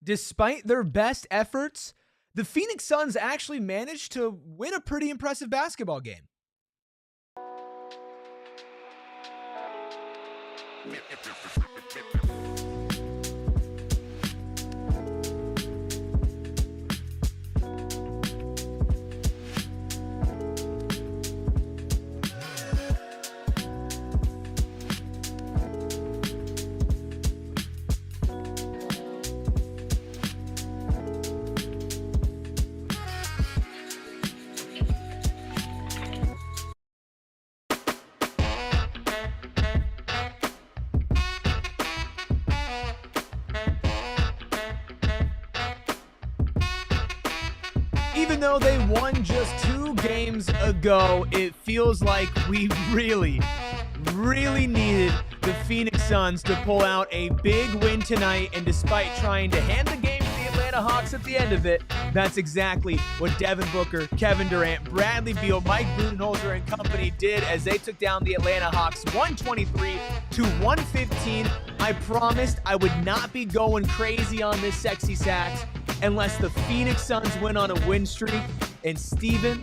despite their best efforts, the Phoenix Suns actually managed to win a pretty impressive basketball game. Even though they won just 2 games ago, it feels like we really needed the Phoenix Suns to pull out a big win tonight. And despite trying to hand the game to the Atlanta Hawks at the end of it, that's exactly what Devin Booker, Kevin Durant, Bradley Beal, Mike Budenholzer, and company did as they took down the Atlanta Hawks 123-115. I promised I would not be going crazy on this sexy sax unless the Phoenix Suns went on a win streak. And Steven,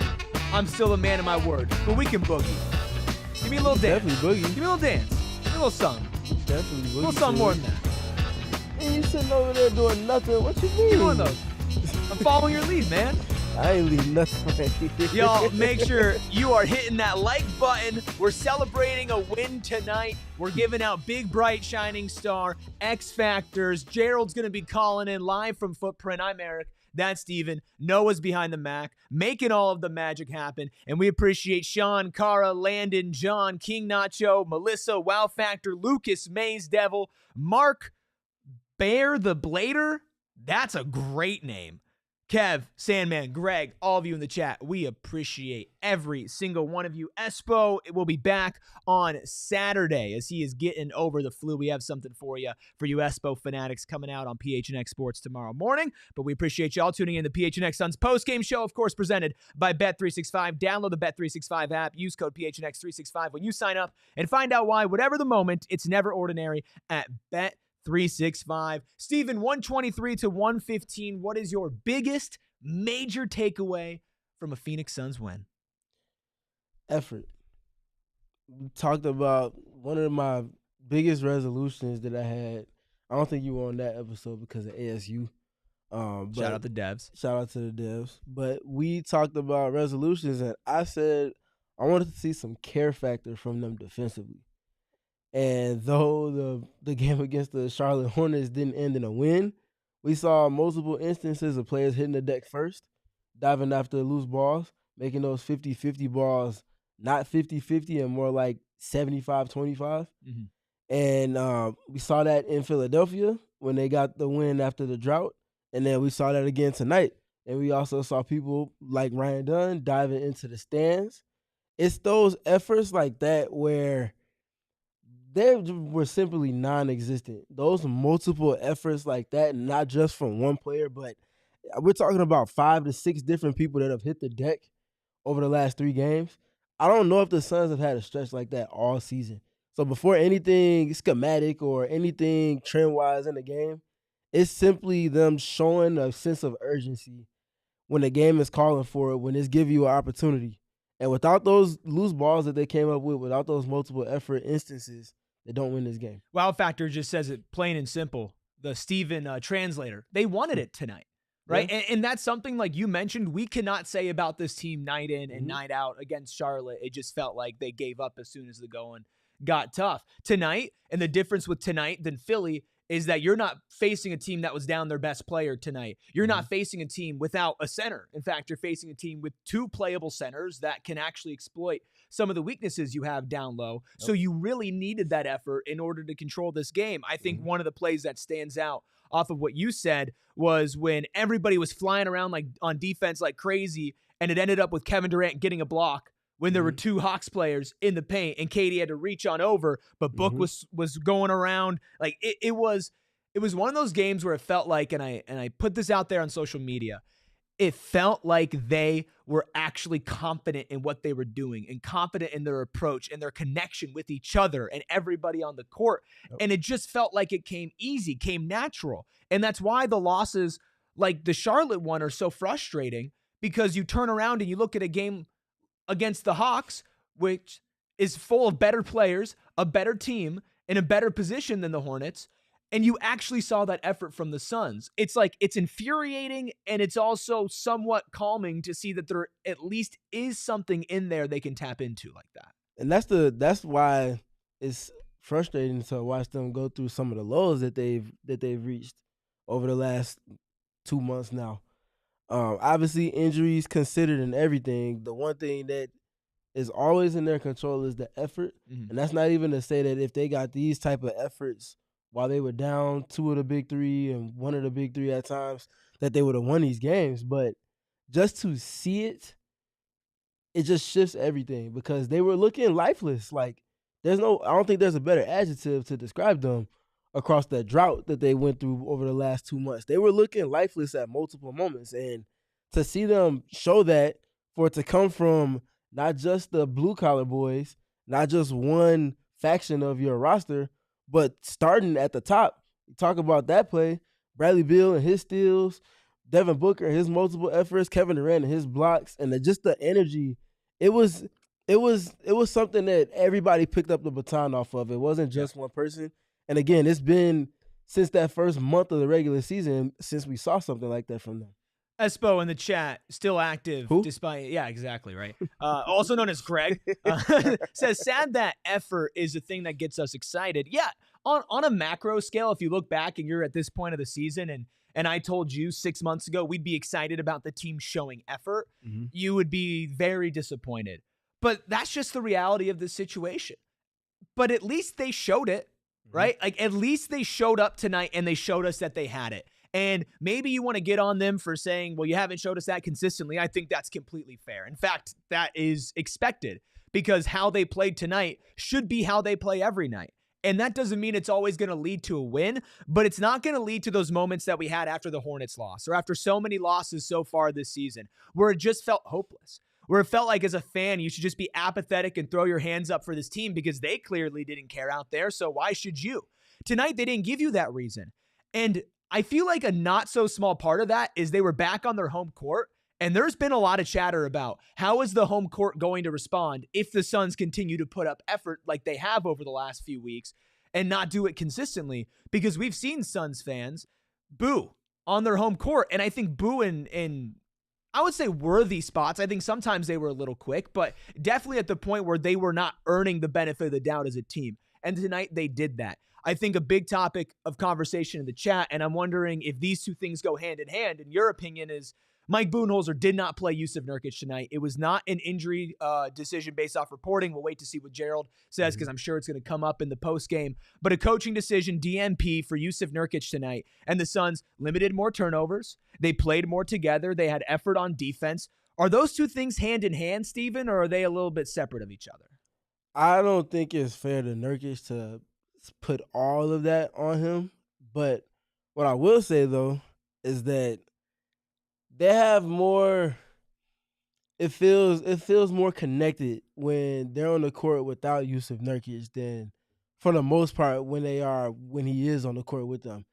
I'm still a man of my word, but we can boogie. Give me a little dance. Definitely boogie. Give me a little dance. Give me a little something. Definitely boogie. A little something more than that. And you sitting over there doing nothing. What you mean? Give me one of those. I'm following your lead, man. I ain't leaving nothing. Y'all, make sure you are hitting that like button. We're celebrating a win tonight. We're giving out big, bright, shining star X Factors. Gerald's going to be calling in live from Footprint. I'm Erik. That's Steven. Noah's behind the Mac, making all of the magic happen. And we appreciate Sean, Cara, Landon, John, King Nacho, Melissa, Wow Factor, Lucas, Maze Devil, Mark, Bear the Blader. That's a great name. Kev, Sandman, Greg, all of you in the chat, we appreciate every single one of you. Espo will be back on Saturday as he is getting over the flu. We have something for you Espo fanatics coming out on PHNX Sports tomorrow morning. But we appreciate y'all tuning in the PHNX Suns postgame show, of course, presented by Bet365. Download the Bet365 app. Use code PHNX365 when you sign up and find out why, whatever the moment, it's never ordinary at Bet365. Steven, 123-115. What is your biggest major takeaway from a Phoenix Suns win? Effort. We talked about one of my biggest resolutions that I had. I don't think you were on that episode because of ASU. Shout out the devs. Shout out to the devs. But we talked about resolutions, and I said I wanted to see some care factor from them defensively. And though the game against the Charlotte Hornets didn't end in a win, we saw multiple instances of players hitting the deck first, diving after loose balls, making those 50-50 balls not 50-50 and more like 75-25. Mm-hmm. And we saw that in Philadelphia when they got the win after the drought. And then we saw that again tonight. And we also saw people like Ryan Dunn diving into the stands. It's those efforts like that where they were simply non-existent. Those multiple efforts like that, not just from one player, but we're talking about 5 to 6 different people that have hit the deck over the last 3 games. I don't know if the Suns have had a stretch like that all season. So before anything schematic or anything trend-wise in the game, it's simply them showing a sense of urgency when the game is calling for it, when it's giving you an opportunity. And without those loose balls that they came up with, without those multiple effort instances, they don't win this game. Wow Factor just says it plain and simple. The Steven translator. They wanted it tonight, right? Yeah. And that's something like you mentioned we cannot say about this team night in and night out against Charlotte. It just felt like they gave up as soon as the going got tough. Tonight, and the difference with tonight than Philly is that you're not facing a team that was down their best player tonight. You're not facing a team without a center. In fact, you're facing a team with 2 playable centers that can actually exploit some of the weaknesses you have down low. So you really needed that effort in order to control this game. I think one of the plays that stands out off of what you said was when everybody was flying around like on defense like crazy, and it ended up with Kevin Durant getting a block when there were 2 Hawks players in the paint and Katie had to reach on over, but Book was going around. Like it was one of those games where it felt like, and I put this out there on social media, it felt like they were actually confident in what they were doing and confident in their approach and their connection with each other and everybody on the court. Yep. And it just felt like it came easy, came natural. And that's why the losses like the Charlotte one are so frustrating, because you turn around and you look at a game against the Hawks, which is full of better players, a better team, in a better position than the Hornets, and you actually saw that effort from the Suns. It's like, it's infuriating, and it's also somewhat calming to see that there at least is something in there they can tap into like that. And that's why it's frustrating to watch them go through some of the lows that they've reached over the last 2 months now. Obviously, injuries considered and everything, the one thing that is always in their control is the effort. Mm-hmm. And that's not even to say that if they got these type of efforts while they were down 2 of the big 3 and 1 of the big 3 at times, that they would have won these games. But just to see it, it just shifts everything, because they were looking lifeless. Like, I don't think there's a better adjective to describe them across that drought that they went through over the last 2 months. They were looking lifeless at multiple moments. And to see them show that, for it to come from not just the blue-collar boys, not just one faction of your roster, but starting at the top. You talk about that play, Bradley Beal and his steals, Devin Booker and his multiple efforts, Kevin Durant and his blocks, and just the energy. It was something that everybody picked up the baton off of. It wasn't just one person. And again, it's been since that first month of the regular season since we saw something like that from them. Espo in the chat, still active. Who? Despite, yeah, exactly, right. Also known as Greg, says, sad that effort is the thing that gets us excited. Yeah, on a macro scale, if you look back and you're at this point of the season and I told you 6 months ago we'd be excited about the team showing effort, you would be very disappointed. But that's just the reality of the situation. But at least they showed it, right? Like, at least they showed up tonight and they showed us that they had it. And maybe you want to get on them for saying, well, you haven't showed us that consistently. I think that's completely fair. In fact, that is expected, because how they played tonight should be how they play every night. And that doesn't mean it's always going to lead to a win, but it's not going to lead to those moments that we had after the Hornets loss, or after so many losses so far this season, where it just felt hopeless, where it felt like as a fan, you should just be apathetic and throw your hands up for this team because they clearly didn't care out there. So why should you? Tonight, they didn't give you that reason. And I feel like a not so small part of that is they were back on their home court, and there's been a lot of chatter about how is the home court going to respond if the Suns continue to put up effort like they have over the last few weeks and not do it consistently, because we've seen Suns fans boo on their home court, and I think boo in I would say worthy spots. I think sometimes they were a little quick, but definitely at the point where they were not earning the benefit of the doubt as a team. And tonight they did that. I think a big topic of conversation in the chat, and I'm wondering if these two things go hand in hand, in your opinion, is Mike Budenholzer did not play Jusuf Nurkic tonight. It was not an injury decision based off reporting. We'll wait to see what Gerald says, because I'm sure it's going to come up in the postgame. But a coaching decision, DNP, for Jusuf Nurkic tonight. And the Suns limited more turnovers. They played more together. They had effort on defense. Are those two things hand in hand, Steven, or are they a little bit separate of each other? I don't think it's fair to Nurkic to put all of that on him. But what I will say, though, is that they have more. It feels more connected when they're on the court without Jusuf Nurkic than, for the most part, when he is on the court with them,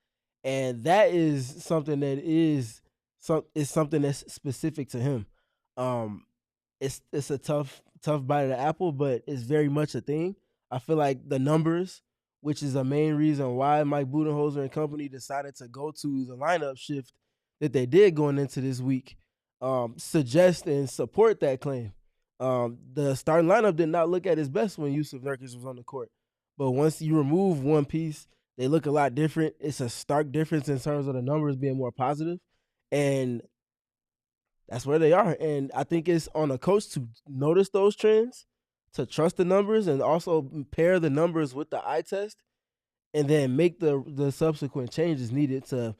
and that is something that is something that's specific to him. It's a tough bite of the apple, but it's very much a thing. I feel like the numbers, which is a main reason why Mike Budenholzer and company decided to go to the lineup shift that they did going into this week, suggest and support that claim. The starting lineup did not look at its best when Jusuf Nurkic was on the court. But once you remove one piece, they look a lot different. It's a stark difference in terms of the numbers being more positive. And that's where they are. And I think it's on a coach to notice those trends, to trust the numbers, and also pair the numbers with the eye test, and then make the subsequent changes needed to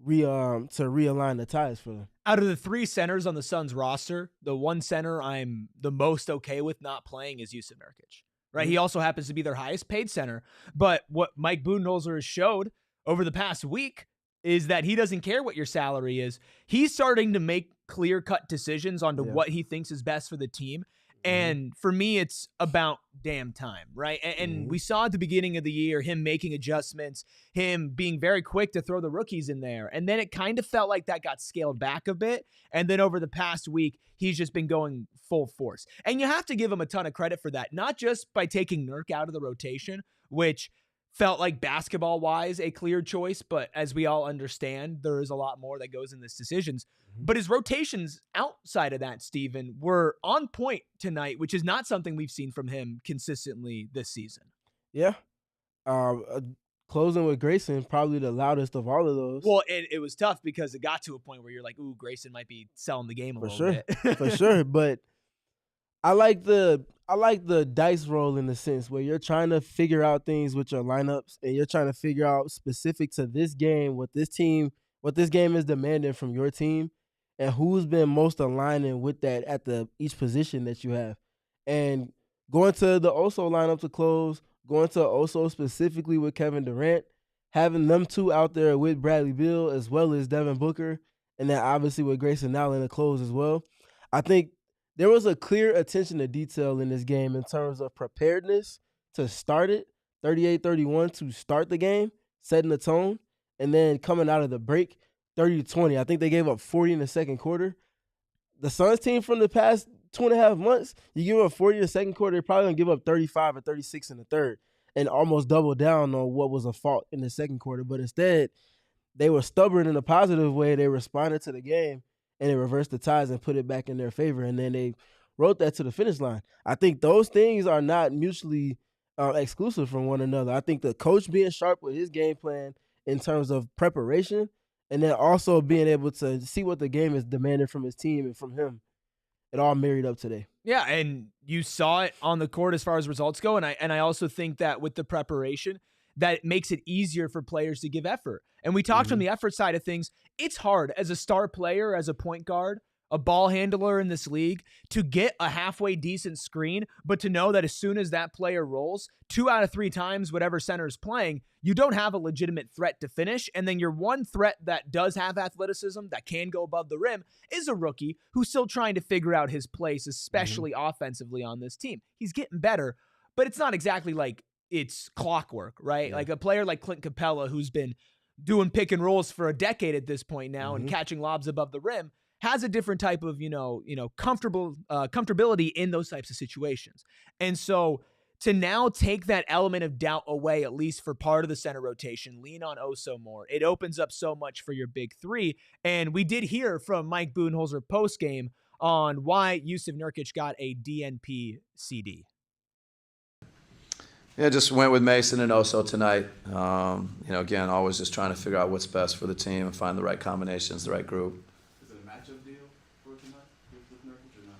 realign the ties for them. Out of the three centers on the Suns roster, the one center I'm the most okay with not playing is Jusuf Nurkic. Right? Mm-hmm. He also happens to be their highest paid center. But what Mike Budenholzer has showed over the past week is that he doesn't care what your salary is. He's starting to make clear-cut decisions onto what he thinks is best for the team. And for me, it's about damn time, right? And we saw at the beginning of the year him making adjustments, him being very quick to throw the rookies in there. And then it kind of felt like that got scaled back a bit. And then over the past week, he's just been going full force. And you have to give him a ton of credit for that, not just by taking Nurk out of the rotation, which felt like basketball-wise a clear choice, but as we all understand, there is a lot more that goes in these decisions. But his rotations outside of that, Steven, were on point tonight, which is not something we've seen from him consistently this season. Yeah. Closing with Grayson, probably the loudest of all of those. Well, it was tough because it got to a point where you're like, ooh, Grayson might be selling the game a little bit. For sure. But I like the dice roll in the sense where you're trying to figure out things with your lineups and you're trying to figure out specific to this game, what this game is demanding from your team and who's been most aligning with that at each position that you have. And going to the Oso lineup to close, going to Oso specifically with Kevin Durant, having them two out there with Bradley Beal as well as Devin Booker, and then obviously with Grayson Allen to close as well. I think there was a clear attention to detail in this game in terms of preparedness to start it, 38-31 to start the game, setting the tone, and then coming out of the break, 30-20. I think they gave up 40 in the second quarter. The Suns team from the past 2.5 months, you give up 40 in the second quarter, they're probably going to give up 35 or 36 in the third and almost double down on what was a fault in the second quarter. But instead, they were stubborn in a positive way. They responded to the game, and they reversed the ties and put it back in their favor, and then they rode that to the finish line. I think those things are not mutually exclusive from one another. I think the coach being sharp with his game plan in terms of preparation and then also being able to see what the game is demanding from his team and from him, it all married up today. Yeah, and you saw it on the court as far as results go, and I also think that with the preparation, that it makes it easier for players to give effort. And we talked on the effort side of things. It's hard as a star player, as a point guard, a ball handler in this league, to get a halfway decent screen, but to know that as soon as that player rolls, 2 out of 3 times, whatever center is playing, you don't have a legitimate threat to finish. And then your one threat that does have athleticism, that can go above the rim, is a rookie who's still trying to figure out his place, especially offensively on this team. He's getting better, but it's not exactly like it's clockwork, right? Like a player like Clint Capella, who's been doing pick and rolls for a decade at this point now and catching lobs above the rim, has a different type of, comfortability in those types of situations. And so to now take that element of doubt away, at least for part of the center rotation, lean on Oso more. It opens up so much for your big three. And we did hear from Mike Budenholzer post-game on why Jusuf Nurkic got a DNP-CD. Yeah, just went with Mason and Oso tonight. Again, always just trying to figure out what's best for the team and find the right combinations, the right group. Is it a matchup deal for tonight with Nurkic or not?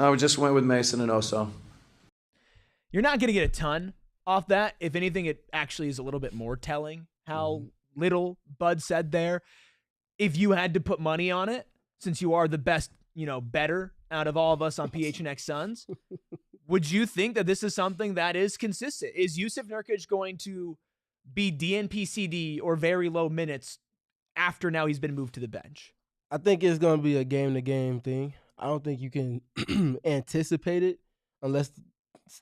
No, we just went with Mason and Oso. You're not going to get a ton off that. If anything, it actually is a little bit more telling how little Bud said there. If you had to put money on it, since you are the best, better out of all of us on PHNX Suns, would you think that this is something that is consistent? Is Jusuf Nurkic going to be DNP-CD or very low minutes after now he's been moved to the bench? I think it's going to be a game-to-game thing. I don't think you can anticipate it unless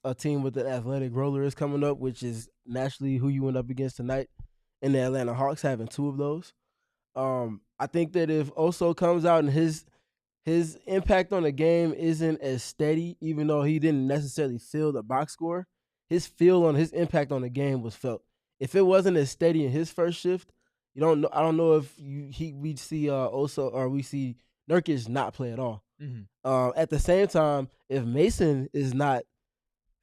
a team with an athletic roller is coming up, which is naturally who you went up against tonight in the Atlanta Hawks, having 2 of those. I think that if Oso comes out and his impact on the game isn't as steady, even though he didn't necessarily feel the box score, his feel on his impact on the game was felt. If it wasn't as steady in his first shift, I don't know if we see Oso or we see Nurkic not play at all. At the same time, if Mason is not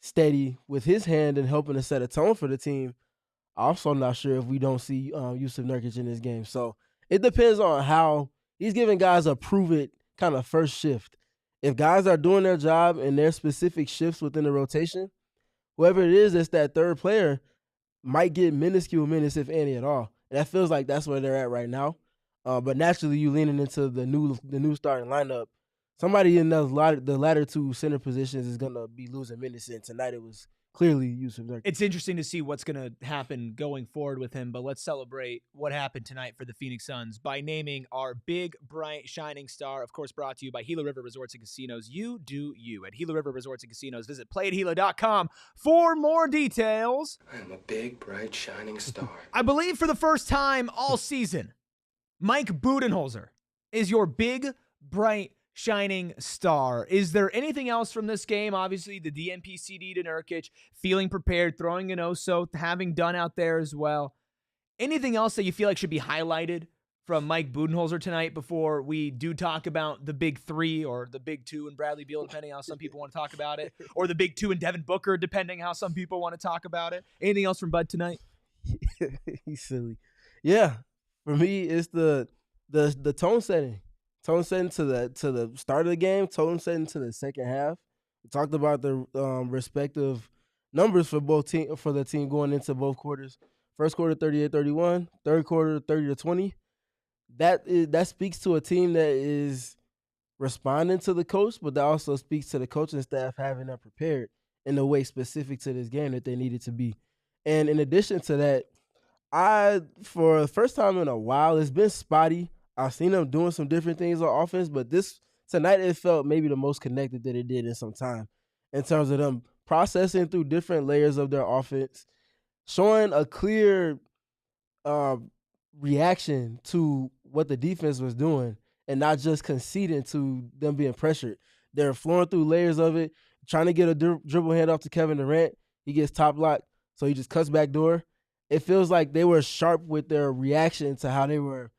steady with his hand and helping to set a tone for the team, I'm also not sure if we don't see Jusuf Nurkic in this game. So it depends on how he's giving guys a prove-it kind of first shift. If guys are doing their job in their specific shifts within the rotation, whoever it is that's that third player might get minuscule minutes, if any at all. And that feels like that's where they're at right now. But naturally, you leaning into the new starting lineup, somebody in the latter 2 center positions is going to be losing minutes, and tonight it was clearly Jusuf Nurkic. It's interesting to see what's going to happen going forward with him, but let's celebrate what happened tonight for the Phoenix Suns by naming our big, bright, shining star, of course, brought to you by Gila River Resorts and Casinos. You do you. At Gila River Resorts and Casinos, visit playatgila.com for more details. I'm a big, bright, shining star. I believe for the first time all season, Mike Budenholzer is your big, bright, shining star. Is there anything else from this game? Obviously, the DNP-CD to Nurkic, feeling prepared, throwing an Oso, having done out there as well. Anything else that you feel like should be highlighted from Mike Budenholzer tonight before we do talk about the big three or the big two and Bradley Beal, depending on how some people want to talk about it, or the big two and Devin Booker, depending how some people want to talk about it? Anything else from Bud tonight? He's silly. Yeah, for me, it's the tone setting. Tone setting to the start of the game, tone setting to the second half. We talked about the respective numbers for the team going into both quarters. First quarter 38-31, third quarter 30-20. That speaks to a team that is responding to the coach, but that also speaks to the coaching staff having them prepared in a way specific to this game that they needed to be. And in addition to that, for the first time in a while, it's been spotty. I've seen them doing some different things on offense, but tonight it felt maybe the most connected that it did in some time in terms of them processing through different layers of their offense, showing a clear reaction to what the defense was doing and not just conceding to them being pressured. They're flowing through layers of it, trying to get a dribble hand off to Kevin Durant. He gets top locked, so he just cuts back door. It feels like they were sharp with their reaction to how they were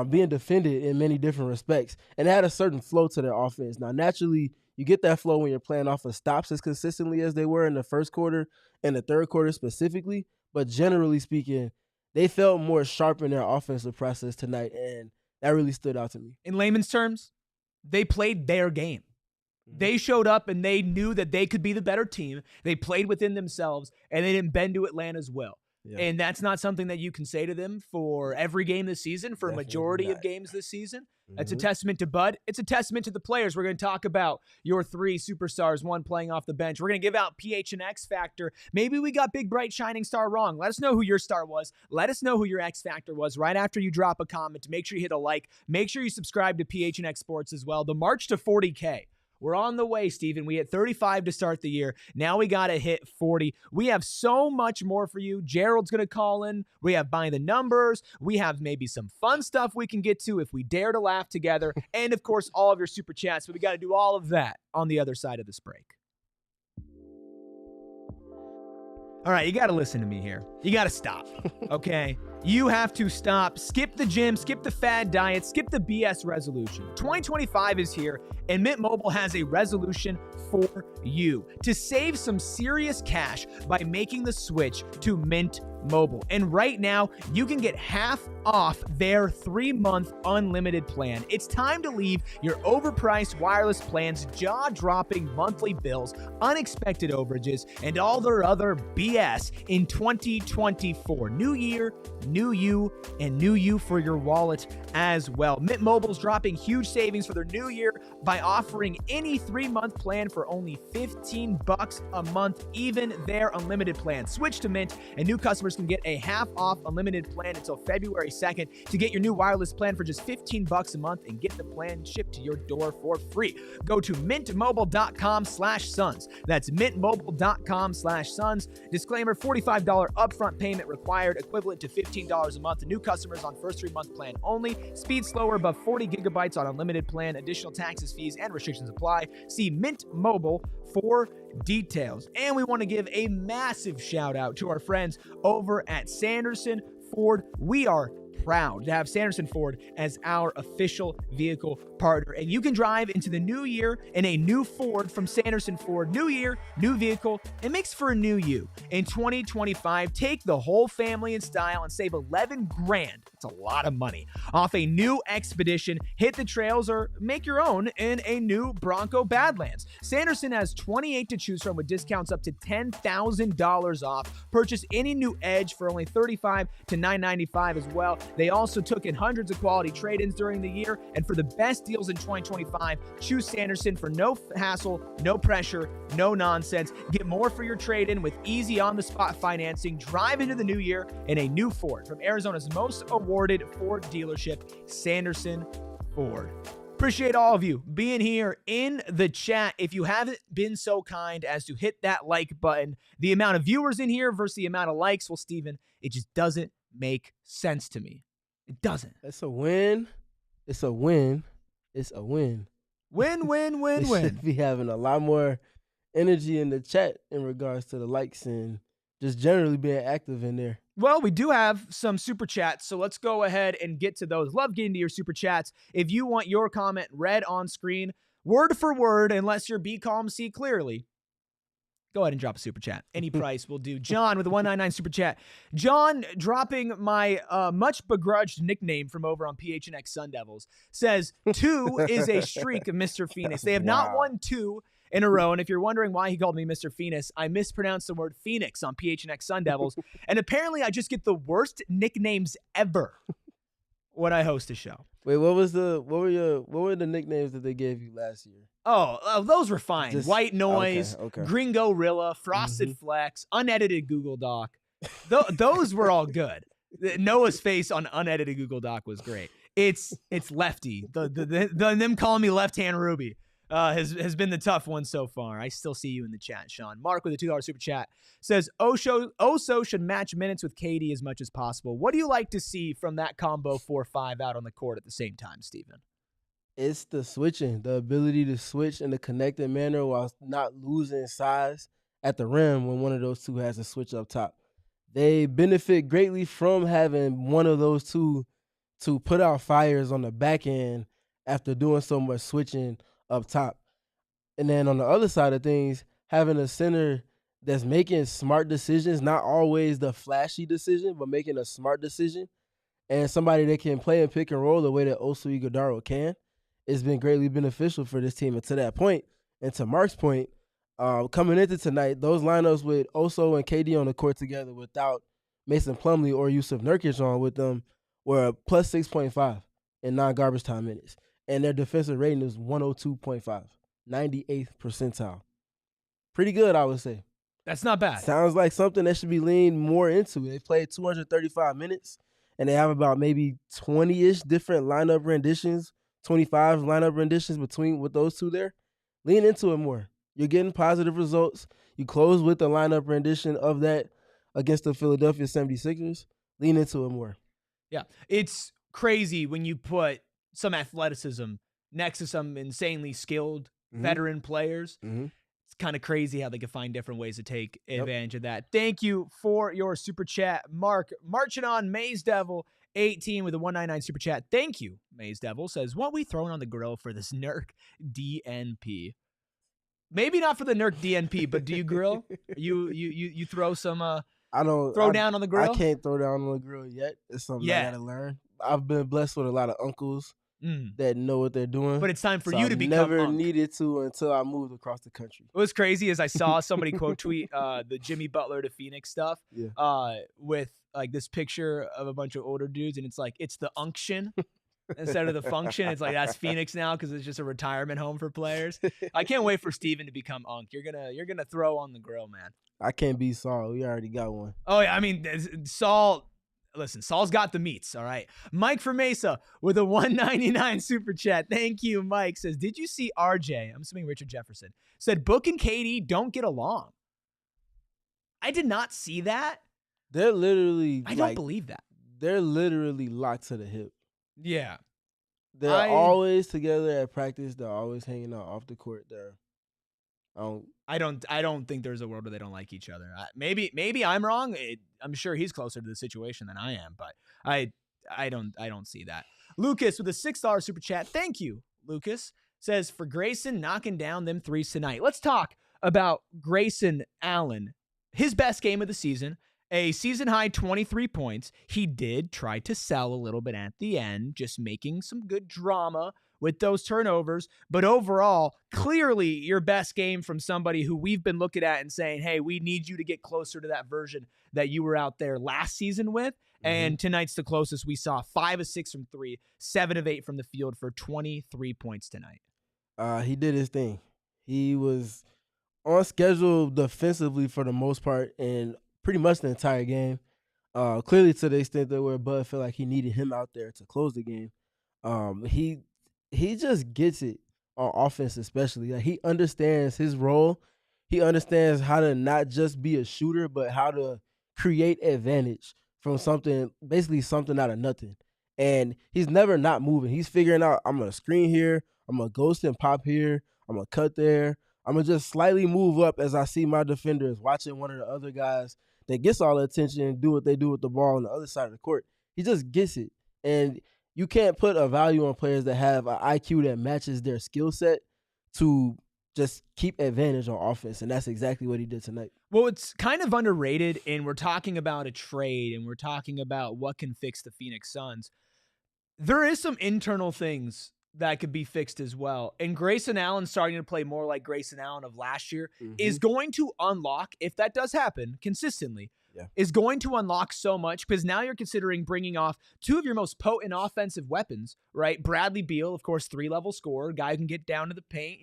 being defended in many different respects, and it had a certain flow to their offense. Now, naturally, you get that flow when you're playing off of stops as consistently as they were in the first quarter and the third quarter specifically, but generally speaking, they felt more sharp in their offensive process tonight, and that really stood out to me. In layman's terms, they played their game. They showed up and they knew that they could be the better team. They played within themselves, and they didn't bend to Atlanta's will. Yeah. And that's not something that you can say to them for every game this season, for a majority of games this season. That's a testament to Bud. It's a testament to the players. We're going to talk about your three superstars, one playing off the bench. We're going to give out PHNXFactor. Maybe we got big, bright, shining star wrong. Let us know who your star was. Let us know who your X Factor was right after you drop a comment. Make sure you hit a like. Make sure you subscribe to PHNX Sports as well. The march to 40K. We're on the way, Steven. We hit 35 to start the year. Now we got to hit 40. We have so much more for you. Gerald's going to call in. We have buying the numbers. We have maybe some fun stuff we can get to if we dare to laugh together. And, of course, all of your super chats. But we got to do all of that on the other side of this break. All right, you got to listen to me here. You got to stop, okay? You have to stop. Skip the gym, skip the fad diet, skip the BS resolution. 2025 is here, and Mint Mobile has a resolution for you to save some serious cash by making the switch to Mint Mobile. And right now, you can get half off their 3-month unlimited plan. It's time to leave your overpriced wireless plans, jaw-dropping monthly bills, unexpected overages, and all their other BS in 2024. New year, new you, and new you for your wallet as well. Mint Mobile's dropping huge savings for their new year by offering any 3-month plan for only $15 a month, even their unlimited plan. Switch to Mint, and new customers can get a half off unlimited plan until February 2nd to get your new wireless plan for just $15 a month and get the plan shipped to your door for free. Go to mintmobile.com/suns. That's mintmobile.com/suns. Disclaimer, $45 upfront payment required, equivalent to $15 a month to new customers on first 3-month plan only. Speed slower above 40 gigabytes on unlimited plan. Additional taxes, fees, and restrictions apply. See Mint Mobile for details. And we want to give a massive shout out to our friends over at Sanderson Ford. We are proud to have Sanderson Ford as our official vehicle partner. And you can drive into the new year in a new Ford from Sanderson Ford. New year, new vehicle. It makes for a new you. In 2025, take the whole family in style and save $11 grand. It's a lot of money off a new Expedition. Hit the trails or make your own in a new Bronco Badlands. Sanderson has 28 to choose from with discounts up to $10,000 off. Purchase any new Edge for only $35 to $995 as well. They also took in hundreds of quality trade-ins during the year, and for the best deals in 2025, choose Sanderson for no hassle, no pressure, no nonsense. Get more for your trade-in with easy on-the-spot financing. Drive into the new year in a new Ford from Arizona's most awarded Ford dealership, Sanderson Ford. Appreciate all of you being here in the chat. If you haven't been so kind as to hit that like button, the amount of viewers in here versus the amount of likes, well, Steven, it just doesn't make sense to me. It doesn't. It's a win. It's a win. It's a win. Win, win, win, We win. should be having a lot more energy in the chat in regards to the likes and just generally being active in there. Well, we do have some super chats, so let's go ahead and get to those. Love getting to your super chats. If you want your comment read on screen, word for word, unless you're be calm, see clearly, go ahead and drop a super chat. Any price will do. John with the 199 super chat. John, dropping my much begrudged nickname from over on PHNX Sun Devils, says 2 is a streak of Mr. Phoenix. They have not won 2 in a row, and if you're wondering why he called me Mr. Phoenix, I mispronounced the word Phoenix on PHNX Sun Devils, and apparently I just get the worst nicknames ever when I host a show. Wait, what were the nicknames that they gave you last year? Oh, those were fine. Just- White Noise, okay. Gringo Rilla, Frosted Flex, unedited Google Doc. Those were all good. Noah's face on unedited Google Doc was great. It's Lefty. Them calling me Left Hand Ruby has been the tough one so far. I still see you in the chat, Sean. Mark with a $2 super chat says Oso should match minutes with KD as much as possible. What do you like to see from that combo 4-5 out on the court at the same time, Steven? It's the switching, the ability to switch in a connected manner while not losing size at the rim when one of those two has a switch up top. They benefit greatly from having one of those two to put out fires on the back end after doing so much switching up top. And then on the other side of things, having a center that's making smart decisions, not always the flashy decision, but making a smart decision, and somebody that can play and pick and roll the way that Oso Ighodaro can, has been greatly beneficial for this team. And to that point, and to Mark's point, coming into tonight, those lineups with Oso and KD on the court together without Mason Plumlee or Jusuf Nurkic on with them were a plus 6.5 in non-garbage time minutes. And their defensive rating is 102.5, 98th percentile. Pretty good, I would say. That's not bad. Sounds like something that should be leaned more into. They played 235 minutes, and they have about maybe 20-ish different lineup renditions, 25 lineup renditions with those two there. Lean into it more. You're getting positive results. You close with the lineup rendition of that against the Philadelphia 76ers. Lean into it more. Yeah, it's crazy when you put some athleticism next to some insanely skilled veteran players. It's kind of crazy how they can find different ways to take advantage of that. Thank you for your super chat, Mark. Marching on Maze Devil 18 with a 199 super chat. Thank you, Maze Devil. Says, what we throwing on the grill for this Nurk DNP? Maybe not for the Nurk DNP, but do you grill? You throw some I don't throw down on the grill? I can't throw down on the grill yet. It's something I gotta learn. I've been blessed with a lot of uncles that know what they're doing. But it's time for so you to become never Unk. needed to until I moved across the country. What was crazy is I saw somebody quote tweet the Jimmy Butler to Phoenix stuff with like this picture of a bunch of older dudes, and it's like it's the unction instead of the function. It's like that's Phoenix now because it's just a retirement home for players. I can't wait for Steven to become Unk. You're gonna throw on the grill, man. I can't be Saul. We already got one. Oh yeah, I mean Saul. Listen, Saul's got the meats, all right. Mike from Mesa with a 199 super chat. Thank you, Mike. Says, did you see RJ? I'm assuming Richard Jefferson. Said, Book and KD don't get along. I did not see that. They're literally I don't believe that. They're literally locked to the hip. Yeah. They're always together at practice. They're always hanging out off the court. I don't think there's a world where they don't like each other. Maybe I'm wrong. I'm sure he's closer to the situation than I am, but I don't see that. Lucas with a $6 super chat. Thank you, Lucas. Says, for Grayson knocking down them threes tonight. Let's talk about Grayson Allen. His best game of the season, a season high 23 points. He did try to sell a little bit at the end, just making some good drama with those turnovers. But overall, clearly your best game from somebody who we've been looking at and saying, hey, we need you to get closer to that version that you were out there last season with. And tonight's the closest we saw. 5 of 6 from 3, 7 of 8 from the field for 23 points tonight. He did his thing. He was on schedule defensively for the most part and pretty much the entire game. Clearly to the extent that where Bud felt like he needed him out there to close the game. He just gets it on offense especially. Like, he understands his role. He understands how to not just be a shooter, but how to create advantage from basically something out of nothing. And he's never not moving. He's figuring out, I'm going to screen here, I'm going to ghost and pop here, I'm going to cut there. I'm going to just slightly move up as I see my defenders watching one of the other guys that gets all the attention and do what they do with the ball on the other side of the court. He just gets it. And you can't put a value on players that have an IQ that matches their skill set to just keep advantage on offense, and that's exactly what he did tonight. Well, it's kind of underrated, and we're talking about a trade, and we're talking about what can fix the Phoenix Suns. There is some internal things that could be fixed as well. And Grayson Allen starting to play more like Grayson Allen of last year is going to unlock, if that does happen consistently, is going to unlock so much, because now you're considering bringing off two of your most potent offensive weapons, right? Bradley Beal, of course, 3-level scorer, guy who can get down to the paint,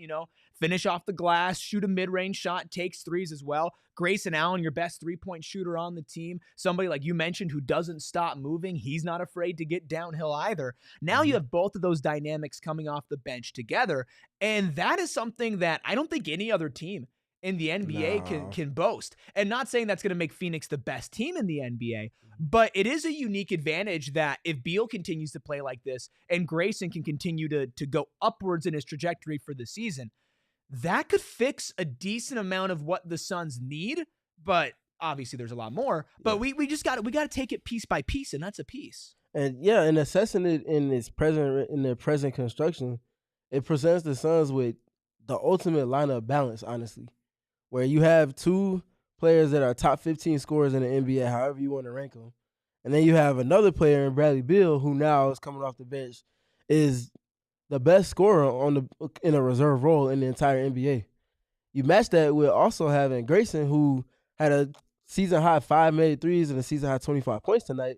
finish off the glass, shoot a mid-range shot, takes threes as well. Grayson Allen, your best three-point shooter on the team. Somebody like you mentioned who doesn't stop moving. He's not afraid to get downhill either. Now you have both of those dynamics coming off the bench together, and that is something that I don't think any other team in the NBA can boast. And not saying that's going to make Phoenix the best team in the NBA, but it is a unique advantage that if Beal continues to play like this and Grayson can continue to go upwards in his trajectory for the season, that could fix a decent amount of what the Suns need. But obviously there's a lot more. But we got to take it piece by piece, and that's a piece. And and assessing it in their present construction, it presents the Suns with the ultimate lineup balance, honestly, where you have two players that are top 15 scorers in the NBA, however you want to rank them. And then you have another player in Bradley Beal, who now is coming off the bench, is the best scorer in a reserve role in the entire NBA. You match that with also having Grayson, who had a season-high 5 made threes and a season-high 25 points tonight,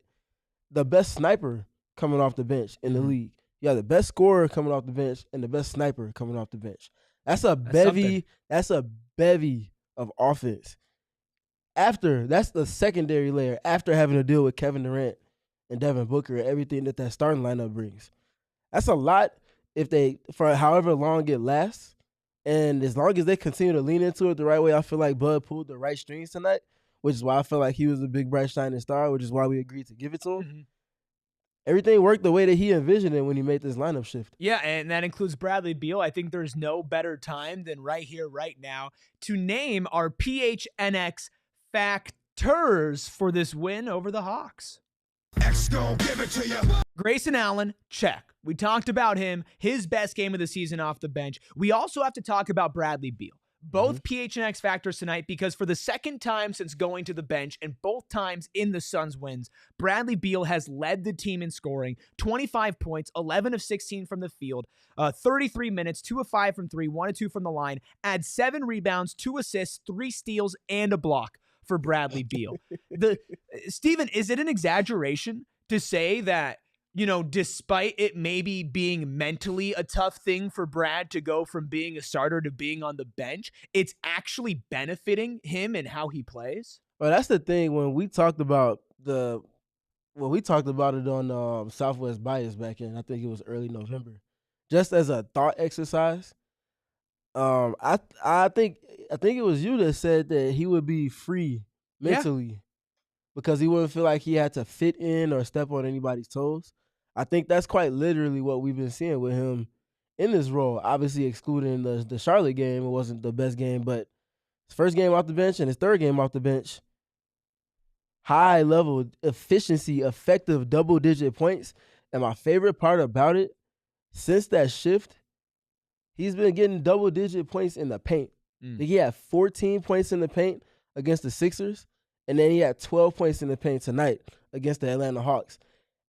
the best sniper coming off the bench in the league. You have the best scorer coming off the bench and the best sniper coming off the bench. That's a bevy of offense. That's the secondary layer after having to deal with Kevin Durant and Devin Booker and everything that starting lineup brings. That's a lot for however long it lasts. And as long as they continue to lean into it the right way, I feel like Bud pulled the right strings tonight, which is why I feel like he was a big, bright, shining star, which is why we agreed to give it to him. Everything worked the way that he envisioned it when he made this lineup shift. Yeah, and that includes Bradley Beal. I think there's no better time than right here, right now, to name our PHNX factors for this win over the Hawks. X gon' give it to you. Grayson Allen, check. We talked about him, his best game of the season off the bench. We also have to talk about Bradley Beal. Both PHNX factors tonight, because for the second time since going to the bench and both times in the Suns wins, Bradley Beal has led the team in scoring. 25 points, 11 of 16 from the field, 33 minutes, 2 of 5 from 3, 1 of 2 from the line, adds 7 rebounds, 2 assists, 3 steals, and a block for Bradley Beal. Steven, is it an exaggeration to say that, despite it maybe being mentally a tough thing for Brad to go from being a starter to being on the bench, it's actually benefiting him and how he plays? Well, that's the thing. When we talked about it on Southwest Bias back in, I think it was early November, just as a thought exercise. I think it was you that said that he would be free mentally because he wouldn't feel like he had to fit in or step on anybody's toes. I think that's quite literally what we've been seeing with him in this role. Obviously, excluding the Charlotte game, it wasn't the best game, but his first game off the bench and his third game off the bench, high level efficiency, effective double-digit points. And my favorite part about it, since that shift, he's been getting double-digit points in the paint. He had 14 points in the paint against the Sixers, and then he had 12 points in the paint tonight against the Atlanta Hawks.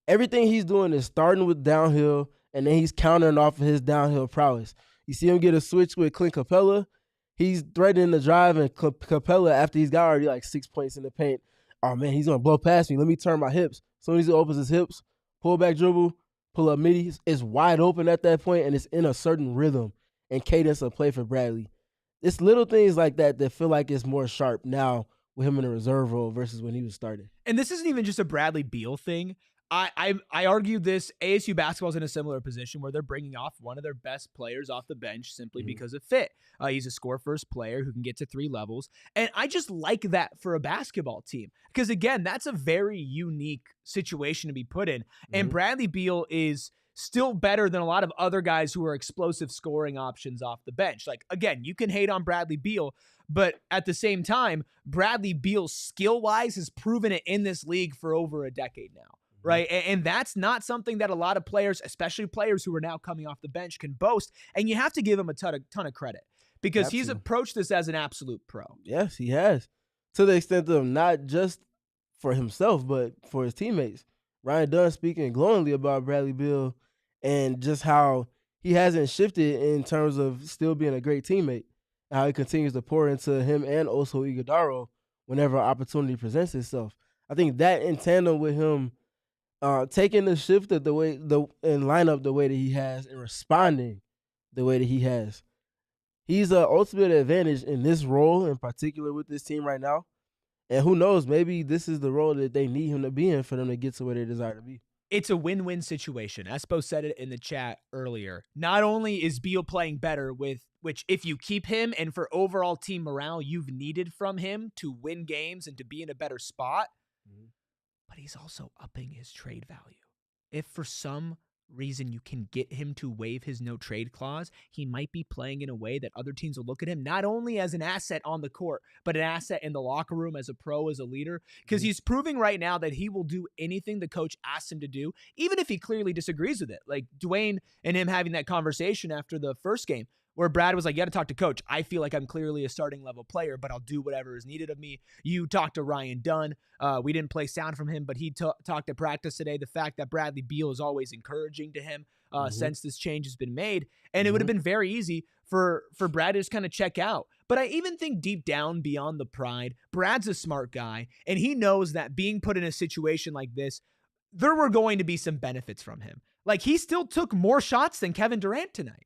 Everything he's doing is starting with downhill, and then he's countering off of his downhill prowess. You see him get a switch with Clint Capella. He's threatening the drive, and Capella, after he's got already like 6 points in the paint, oh, man, he's going to blow past me. Let me turn my hips. soon as he opens his hips, pull back dribble, pull up midi, it's wide open at that point, and it's in a certain rhythm and cadence of play for Bradley. It's little things like that that feel like it's more sharp now with him in a reserve role versus when he was starting. And this isn't even just a Bradley Beal thing. I argued this. ASU basketball's in a similar position where they're bringing off one of their best players off the bench simply because of fit. He's a score-first player who can get to 3 levels. And I just like that for a basketball team. Because, again, that's a very unique situation to be put in. And Bradley Beal is still better than a lot of other guys who are explosive scoring options off the bench. Like, again, you can hate on Bradley Beal, but at the same time, Bradley Beal skill-wise has proven it in this league for over a decade now. Right. And that's not something that a lot of players, especially players who are now coming off the bench, can boast. And you have to give him a ton of credit because he's approached this as an absolute pro. Yes, he has. To the extent of not just for himself, but for his teammates. Ryan Dunn speaking glowingly about Bradley Beal and just how he hasn't shifted in terms of still being a great teammate. How he continues to pour into him and also Iguodala whenever opportunity presents itself. I think that in tandem with him taking the shift of and line up the way that he has and responding the way that he has. He's an ultimate advantage in this role in particular with this team right now. And who knows, maybe this is the role that they need him to be in for them to get to where they desire to be. It's a win-win situation. Espo said it in the chat earlier. Not only is Beal playing better which if you keep him and for overall team morale you've needed from him to win games and to be in a better spot, but he's also upping his trade value. If for some reason you can get him to waive his no trade clause, he might be playing in a way that other teams will look at him not only as an asset on the court, but an asset in the locker room as a pro, as a leader, because he's proving right now that he will do anything the coach asks him to do, even if he clearly disagrees with it. Like Dwayne and him having that conversation after the first game, where Brad was like, you got to talk to coach. I feel like I'm clearly a starting level player, but I'll do whatever is needed of me. You talked to Ryan Dunn. We didn't play sound from him, but he talked at practice today. The fact that Bradley Beal is always encouraging to him since this change has been made. And it would have been very easy for Brad to just kind of check out. But I even think deep down beyond the pride, Brad's a smart guy, and he knows that being put in a situation like this, there were going to be some benefits from him. Like, he still took more shots than Kevin Durant tonight.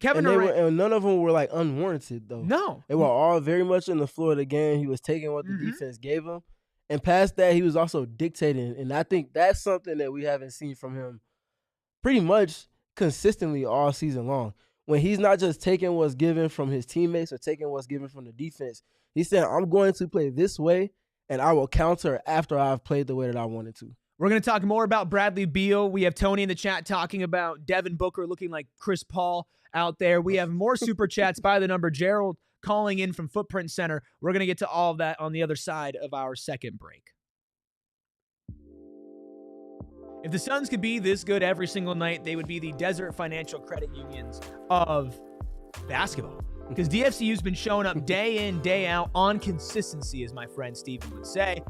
And none of them were like unwarranted though. No. They were all very much in the flow of the game. He was taking what the defense gave him. And past that, he was also dictating. And I think that's something that we haven't seen from him pretty much consistently all season long. When he's not just taking what's given from his teammates or taking what's given from the defense. He said, I'm going to play this way, and I will counter after I've played the way that I wanted to. We're going to talk more about Bradley Beal. We have Tony in the chat talking about Devin Booker looking like Chris Paul out there. We have more super chats by the number. Gerald calling in from Footprint Center. We're going to get to all of that on the other side of our second break. If the Suns could be this good every single night, they would be the Desert Financial Credit Unions of basketball. Because DFCU's been showing up day in, day out on consistency, as my friend Steven would say,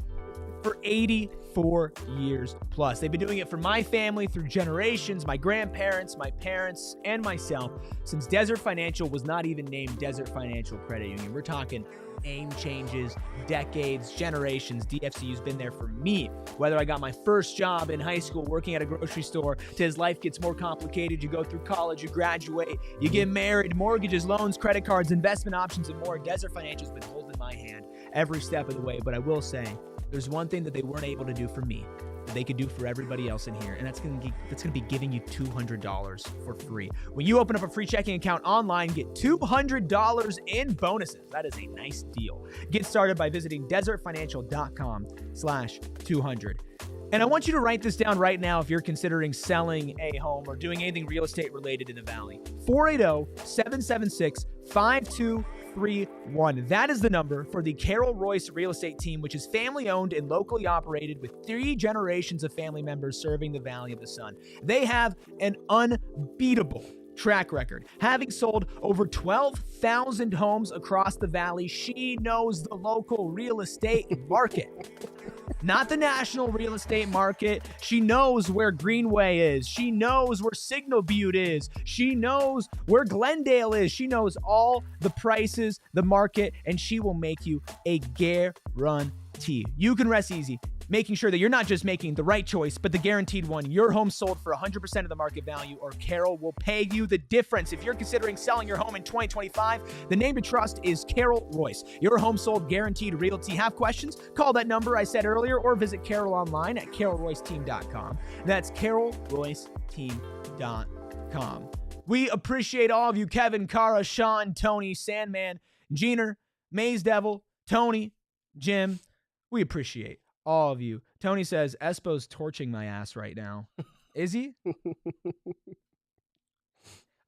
for 84 years plus. They've been doing it for my family through generations, my grandparents, my parents, and myself, since Desert Financial was not even named Desert Financial Credit Union. We're talking name changes, decades, generations. DFCU's been there for me. Whether I got my first job in high school working at a grocery store, to as life gets more complicated, you go through college, you graduate, you get married, mortgages, loans, credit cards, investment options, and more. Desert Financial's been holding my hand every step of the way. But I will say, there's one thing that they weren't able to do for me that they could do for everybody else in here, and that's going to be giving you $200 for free. When you open up a free checking account online, get $200 in bonuses. That is a nice deal. Get started by visiting desertfinancial.com/200. And I want you to write this down right now if you're considering selling a home or doing anything real estate related in the Valley. 480-776-5231. That is the number for the Carol Royce Real Estate Team, which is family owned and locally operated with 3 generations of family members serving the Valley of the Sun. They have an unbeatable track record, having sold over 12,000 homes across the Valley. She knows the local real estate market, not the national real estate market. She knows where Greenway is. She knows where Signal Butte is. She knows where Glendale is. She knows all the prices, the market, and she will make you a guarantee. You can rest easy. making sure that you're not just making the right choice, but the guaranteed one. Your home sold for 100% of the market value, or Carol will pay you the difference. If you're considering selling your home in 2025, the name to trust is Carol Royce. Your home sold guaranteed realty. Have questions? Call that number I said earlier, or visit Carol online at carolroyceteam.com. That's carolroyceteam.com. We appreciate all of you, Kevin, Kara, Sean, Tony, Sandman, Jeaner, Maze Devil, Tony, Jim. We appreciate all of you. Tony says, Espo's torching my ass right now. Is he?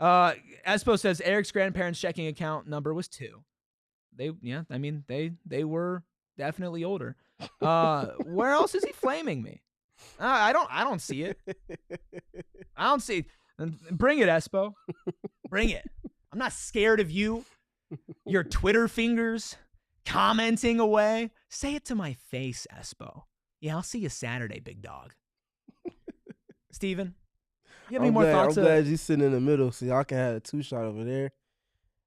Espo says, Eric's grandparents' checking account number was 2. They were definitely older. Where else is he flaming me? I don't see it. I don't see it. Bring it, Espo. Bring it. I'm not scared of you. Your Twitter fingers commenting away. Say it to my face, Espo. Yeah, I'll see you Saturday, big dog. Steven, you have any more thoughts? I'm glad you're sitting in the middle so y'all can have a 2-shot over there.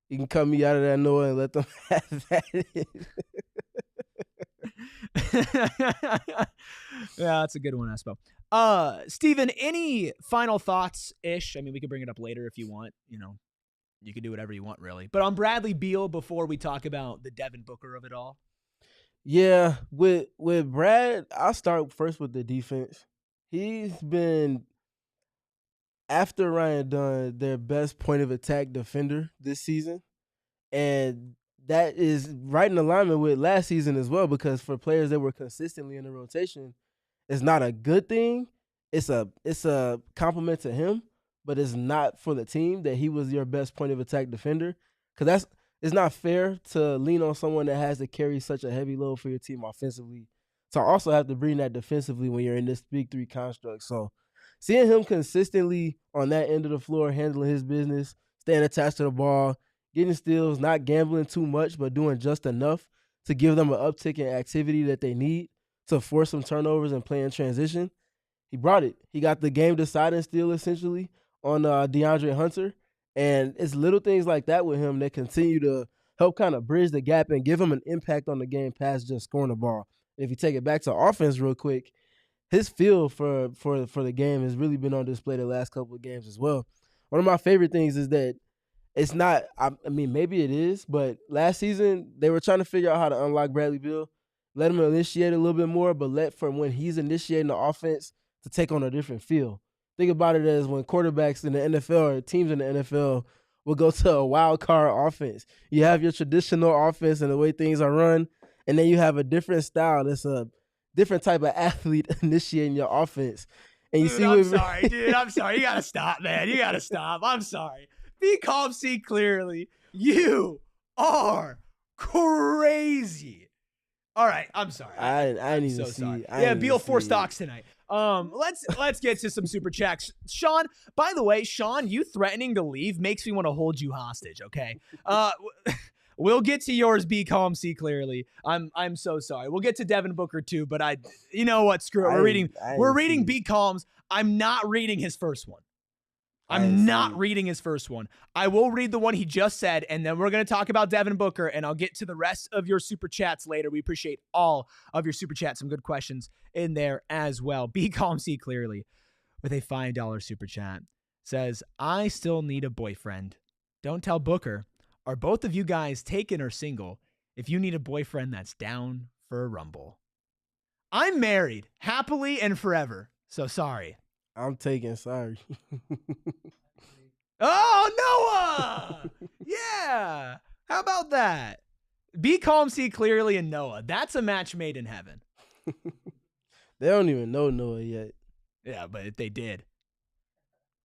You can cut me out of that Noah and let them have that. Yeah, that's a good one, Espo. Steven, any final thoughts-ish? I mean, we can bring it up later if you want. You know, you can do whatever you want, really. But on Bradley Beal, before we talk about the Devin Booker of it all. Yeah, with Brad, I'll start first with the defense. He's been, after Ryan Dunn, their best point of attack defender this season. And that is right in alignment with last season as well, because for players that were consistently in the rotation, it's not a good thing. It's a compliment to him, but it's not for the team that he was your best point of attack defender. Because it's not fair to lean on someone that has to carry such a heavy load for your team offensively. So I also have to bring that defensively when you're in this big 3 construct. So seeing him consistently on that end of the floor, handling his business, staying attached to the ball, getting steals, not gambling too much, but doing just enough to give them an uptick in activity that they need to force some turnovers and play in transition. He brought it. He got the game-deciding steal, essentially, on DeAndre Hunter. And it's little things like that with him that continue to help kind of bridge the gap and give him an impact on the game past just scoring the ball. If you take it back to offense real quick, his feel for the game has really been on display the last couple of games as well. One of my favorite things is that it's not – I mean, maybe it is, but last season they were trying to figure out how to unlock Bradley Beal, let him initiate a little bit more, but let for when he's initiating the offense to take on a different feel. Think about it as when quarterbacks in the NFL or teams in the NFL will go to a wild card offense. You have your traditional offense and the way things are run, and then you have a different style that's a different type of athlete initiating your offense. And you see, I'm sorry, dude. I'm sorry. You got to stop, man. You got to stop. I'm sorry. Be calm, see clearly. You are crazy. All right. I'm sorry. I didn't even so see. Sorry. Yeah, Beal 4 stocks tonight. Let's get to some super chats. Sean, by the way, Sean, you threatening to leave makes me want to hold you hostage, okay? We'll get to yours, be calm, see clearly. I'm so sorry. We'll get to Devin Booker too, but you know what? Screw it. We're reading be calms. I'm not reading his first one. I'm not reading his first one. I will read the one he just said, and then we're going to talk about Devin Booker, and I'll get to the rest of your super chats later. We appreciate all of your super chats. Some good questions in there as well. Be calm, see clearly, with a $5 super chat. Says, I still need a boyfriend. Don't tell Booker. Are both of you guys taken or single? If you need a boyfriend that's down for a rumble. I'm married, happily and forever. So sorry. I'm taking, sorry. Oh, Noah! Yeah. How about that? Be calm, see clearly, and Noah. That's a match made in heaven. They don't even know Noah yet. Yeah, but if they did,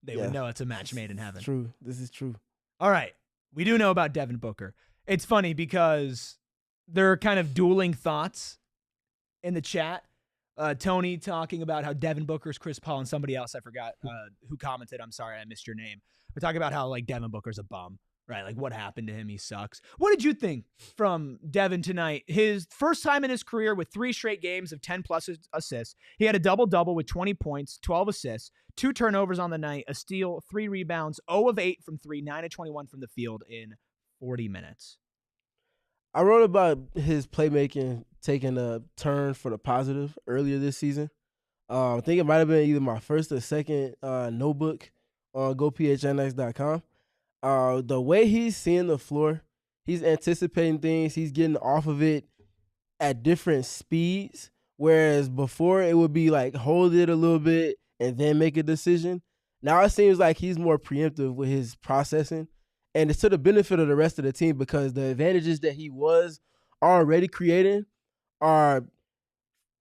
they would know it's a match made in heaven. True. This is true. All right. We do know about Devin Booker. It's funny because there are kind of dueling thoughts in the chat. Tony talking about how Devin Booker's Chris Paul, and somebody else, I forgot who commented. I'm sorry, I missed your name. We're talking about how like Devin Booker's a bum, right? Like what happened to him? He sucks. What did you think from Devin tonight? His first time in his career with 3 straight games of 10+ assists. He had a double-double with 20 points, 12 assists, 2 turnovers on the night, a steal, 3 rebounds, 0 of 8 from 3, 9 of 21 from the field in 40 minutes. I wrote about his playmaking taken a turn for the positive earlier this season. I think it might have been either my first or second notebook on gophnx.com. The way he's seeing the floor, he's anticipating things, he's getting off of it at different speeds, whereas before it would be like hold it a little bit and then make a decision. Now it seems like he's more preemptive with his processing, and it's to the benefit of the rest of the team because the advantages that he was already creating are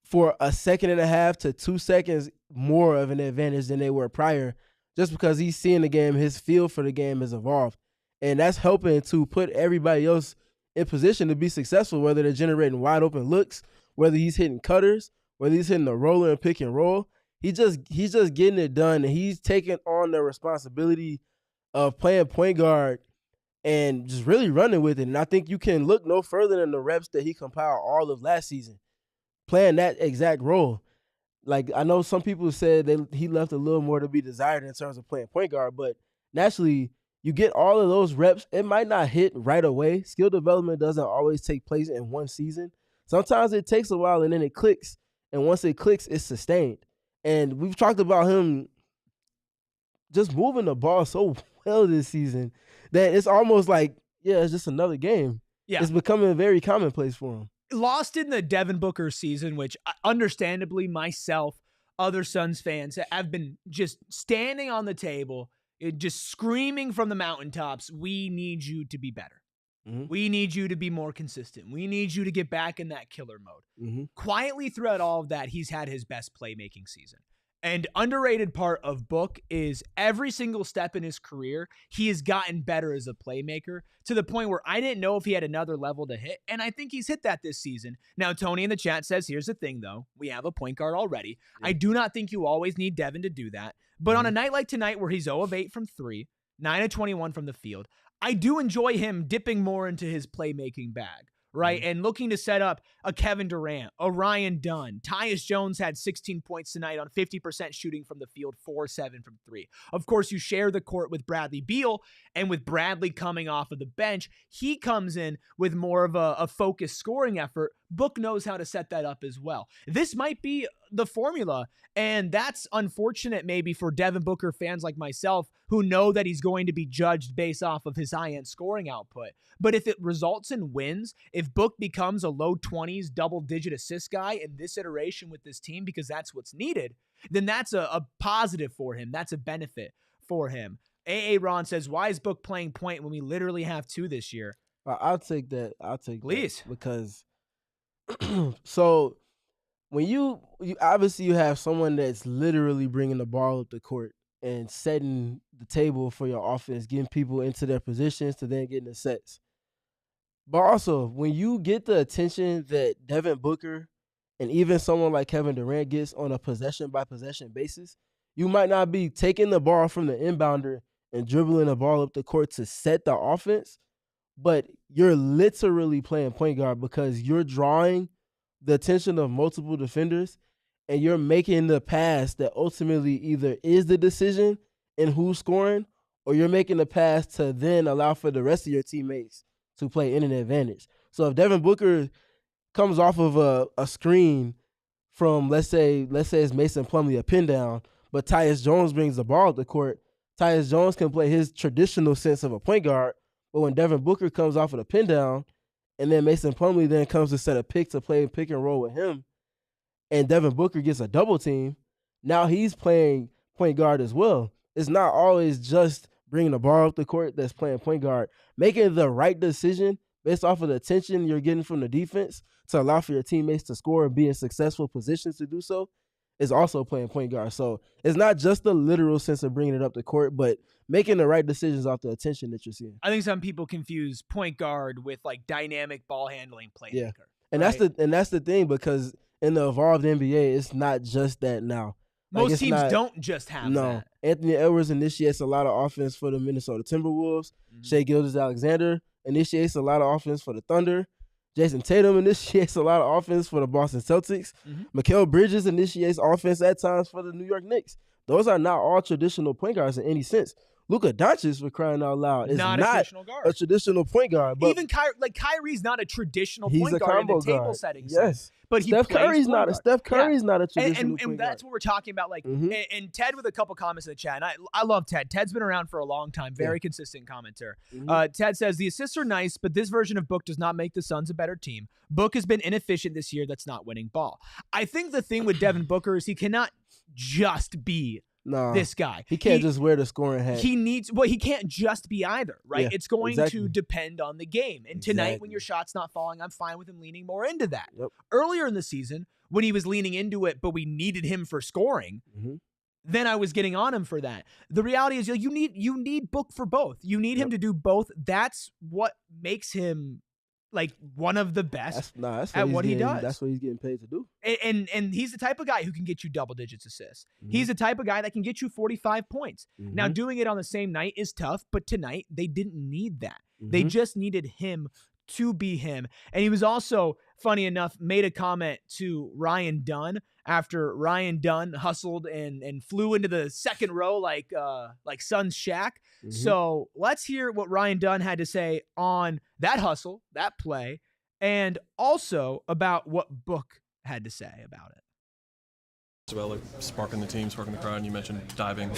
for a second and a half to 2 seconds more of an advantage than they were prior, just because he's seeing the game, his feel for the game has evolved. And that's helping to put everybody else in position to be successful, whether they're generating wide open looks, whether he's hitting cutters, whether he's hitting the roller and pick and roll. He's just getting it done, and he's taking on the responsibility of playing point guard and just really running with it. And I think you can look no further than the reps that he compiled all of last season, playing that exact role. Like, I know some people said he left a little more to be desired in terms of playing point guard, but naturally, you get all of those reps. It might not hit right away. Skill development doesn't always take place in one season. Sometimes it takes a while, and then it clicks. And once it clicks, it's sustained. And we've talked about him just moving the ball so well this season that it's almost like, yeah, it's just another game. Yeah. It's becoming very commonplace for him. Lost in the Devin Booker season, which understandably myself, other Suns fans have been just standing on the table, just screaming from the mountaintops, we need you to be better. Mm-hmm. We need you to be more consistent. We need you to get back in that killer mode. Mm-hmm. Quietly throughout all of that, he's had his best playmaking season. And underrated part of Book is every single step in his career, he has gotten better as a playmaker to the point where I didn't know if he had another level to hit. And I think he's hit that this season. Now, Tony in the chat says, here's the thing, though. We have a point guard already. Yeah. I do not think you always need Devin to do that. But on a night like tonight where he's 0 of 8 from 3, 9 of 21 from the field, I do enjoy him dipping more into his playmaking bag. Right, and looking to set up a Kevin Durant, a Ryan Dunn. Tyus Jones had 16 points tonight on 50% shooting from the field, 4-7 from 3. Of course, you share the court with Bradley Beal, and with Bradley coming off of the bench, he comes in with more of a focused scoring effort. Book knows how to set that up as well. This might be the formula, and that's unfortunate maybe for Devin Booker fans like myself who know that he's going to be judged based off of his high-end scoring output. But if it results in wins, if Book becomes a low 20s double-digit assist guy in this iteration with this team because that's what's needed, then that's a positive for him. That's a benefit for him. A.A. Ron says, why is Book playing point when we literally have 2 this year? I'll take that. Please. That because so when you obviously you have someone that's literally bringing the ball up the court and setting the table for your offense, getting people into their positions to then get in the sets. But also, when you get the attention that Devin Booker and even someone like Kevin Durant gets on a possession-by-possession basis, you might not be taking the ball from the inbounder and dribbling the ball up the court to set the offense, but you're literally playing point guard because you're drawing the attention of multiple defenders and you're making the pass that ultimately either is the decision in who's scoring, or you're making the pass to then allow for the rest of your teammates to play in an advantage. So if Devin Booker comes off of a screen from, let's say it's Mason Plumlee, a pin down, but Tyus Jones brings the ball up the court, Tyus Jones can play his traditional sense of a point guard, but when Devin Booker comes off of the pin down, and then Mason Plumlee then comes to set a pick to play pick and roll with him, and Devin Booker gets a double team, now he's playing point guard as well. It's not always just bringing the ball up the court that's playing point guard. Making the right decision based off of the attention you're getting from the defense to allow for your teammates to score and be in successful positions to do so is also playing point guard. So it's not just the literal sense of bringing it up the court, but making the right decisions off the attention that you're seeing. I think some people confuse point guard with like dynamic ball handling playmaker. Yeah. And that's the thing, because in the evolved NBA, it's not just that now. Most teams don't just have that. Anthony Edwards initiates a lot of offense for the Minnesota Timberwolves. Shai Gilgeous-Alexander initiates a lot of offense for the Thunder. Jason Tatum initiates a lot of offense for the Boston Celtics. Mikal Bridges initiates offense at times for the New York Knicks. those are not all traditional point guards in any sense. Luka Doncic, for crying out loud, is not a traditional guard. A traditional point guard. But even Kyrie's not a traditional he's point a guard in the combo table guard. setting. Yes. But he Steph Curry's plays not a Steph Curry's not a traditional and point that's guard. what we're talking about. Like, and Ted with a couple comments in the chat. And I love Ted. Ted's been around for a long time. Very consistent commenter. Ted says the assists are nice, but this version of Book does not make the Suns a better team. Book has been inefficient this year. That's not winning ball. I think the thing with Devin Booker is he cannot just be this guy. He can't just wear the scoring hat. He can't just be either, right? Yeah, it's going to depend on the game. And tonight, when your shot's not falling, I'm fine with him leaning more into that. Yep. Earlier in the season, when he was leaning into it, but we needed him for scoring, then I was getting on him for that. The reality is you need Book for both. You need him to do both. That's what makes him like one of the best at what he does. That's what he's getting paid to do. And he's the type of guy who can get you double digits assists. He's the type of guy that can get you 45 points. Now, doing it on the same night is tough, but tonight they didn't need that. They just needed him to be him. And he was also, funny enough, made a comment to Ryan Dunn after Ryan Dunn hustled and flew into the second row like Suns Shaq. So let's hear what Ryan Dunn had to say on that hustle, that play, and also about what Book had to say about it. It's about like sparking the team, sparking the crowd, and you mentioned diving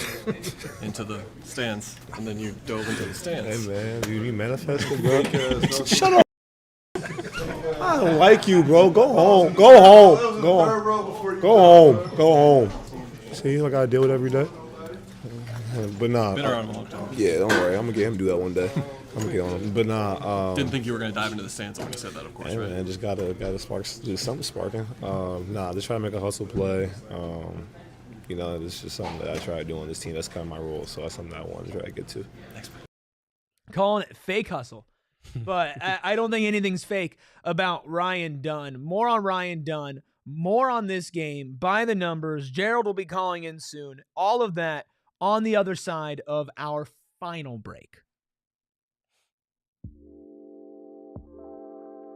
into the stands, and then you dove into the stands. Hey man, you manifested, bro. Shut up. I don't like you, bro. Go home. Go home. Go home. Go home. Go home. See, like I deal with every day. But nah. Been around a long time. Yeah, don't worry. I'm gonna get him to do that one day. I'm gonna get on him. But nah. Didn't think you were gonna dive into the stands when you said that, of course, hey, right? Man, just gotta spark, do something sparking. Nah, just try to make a hustle play. You know, it's just something that I try to do on this team. That's kind of my role. So that's something that I want to try to get to. Calling it fake hustle. But I don't think anything's fake about Ryan Dunn. More on Ryan Dunn. More on this game. By the numbers. Gerald will be calling in soon. All of that on the other side of our final break.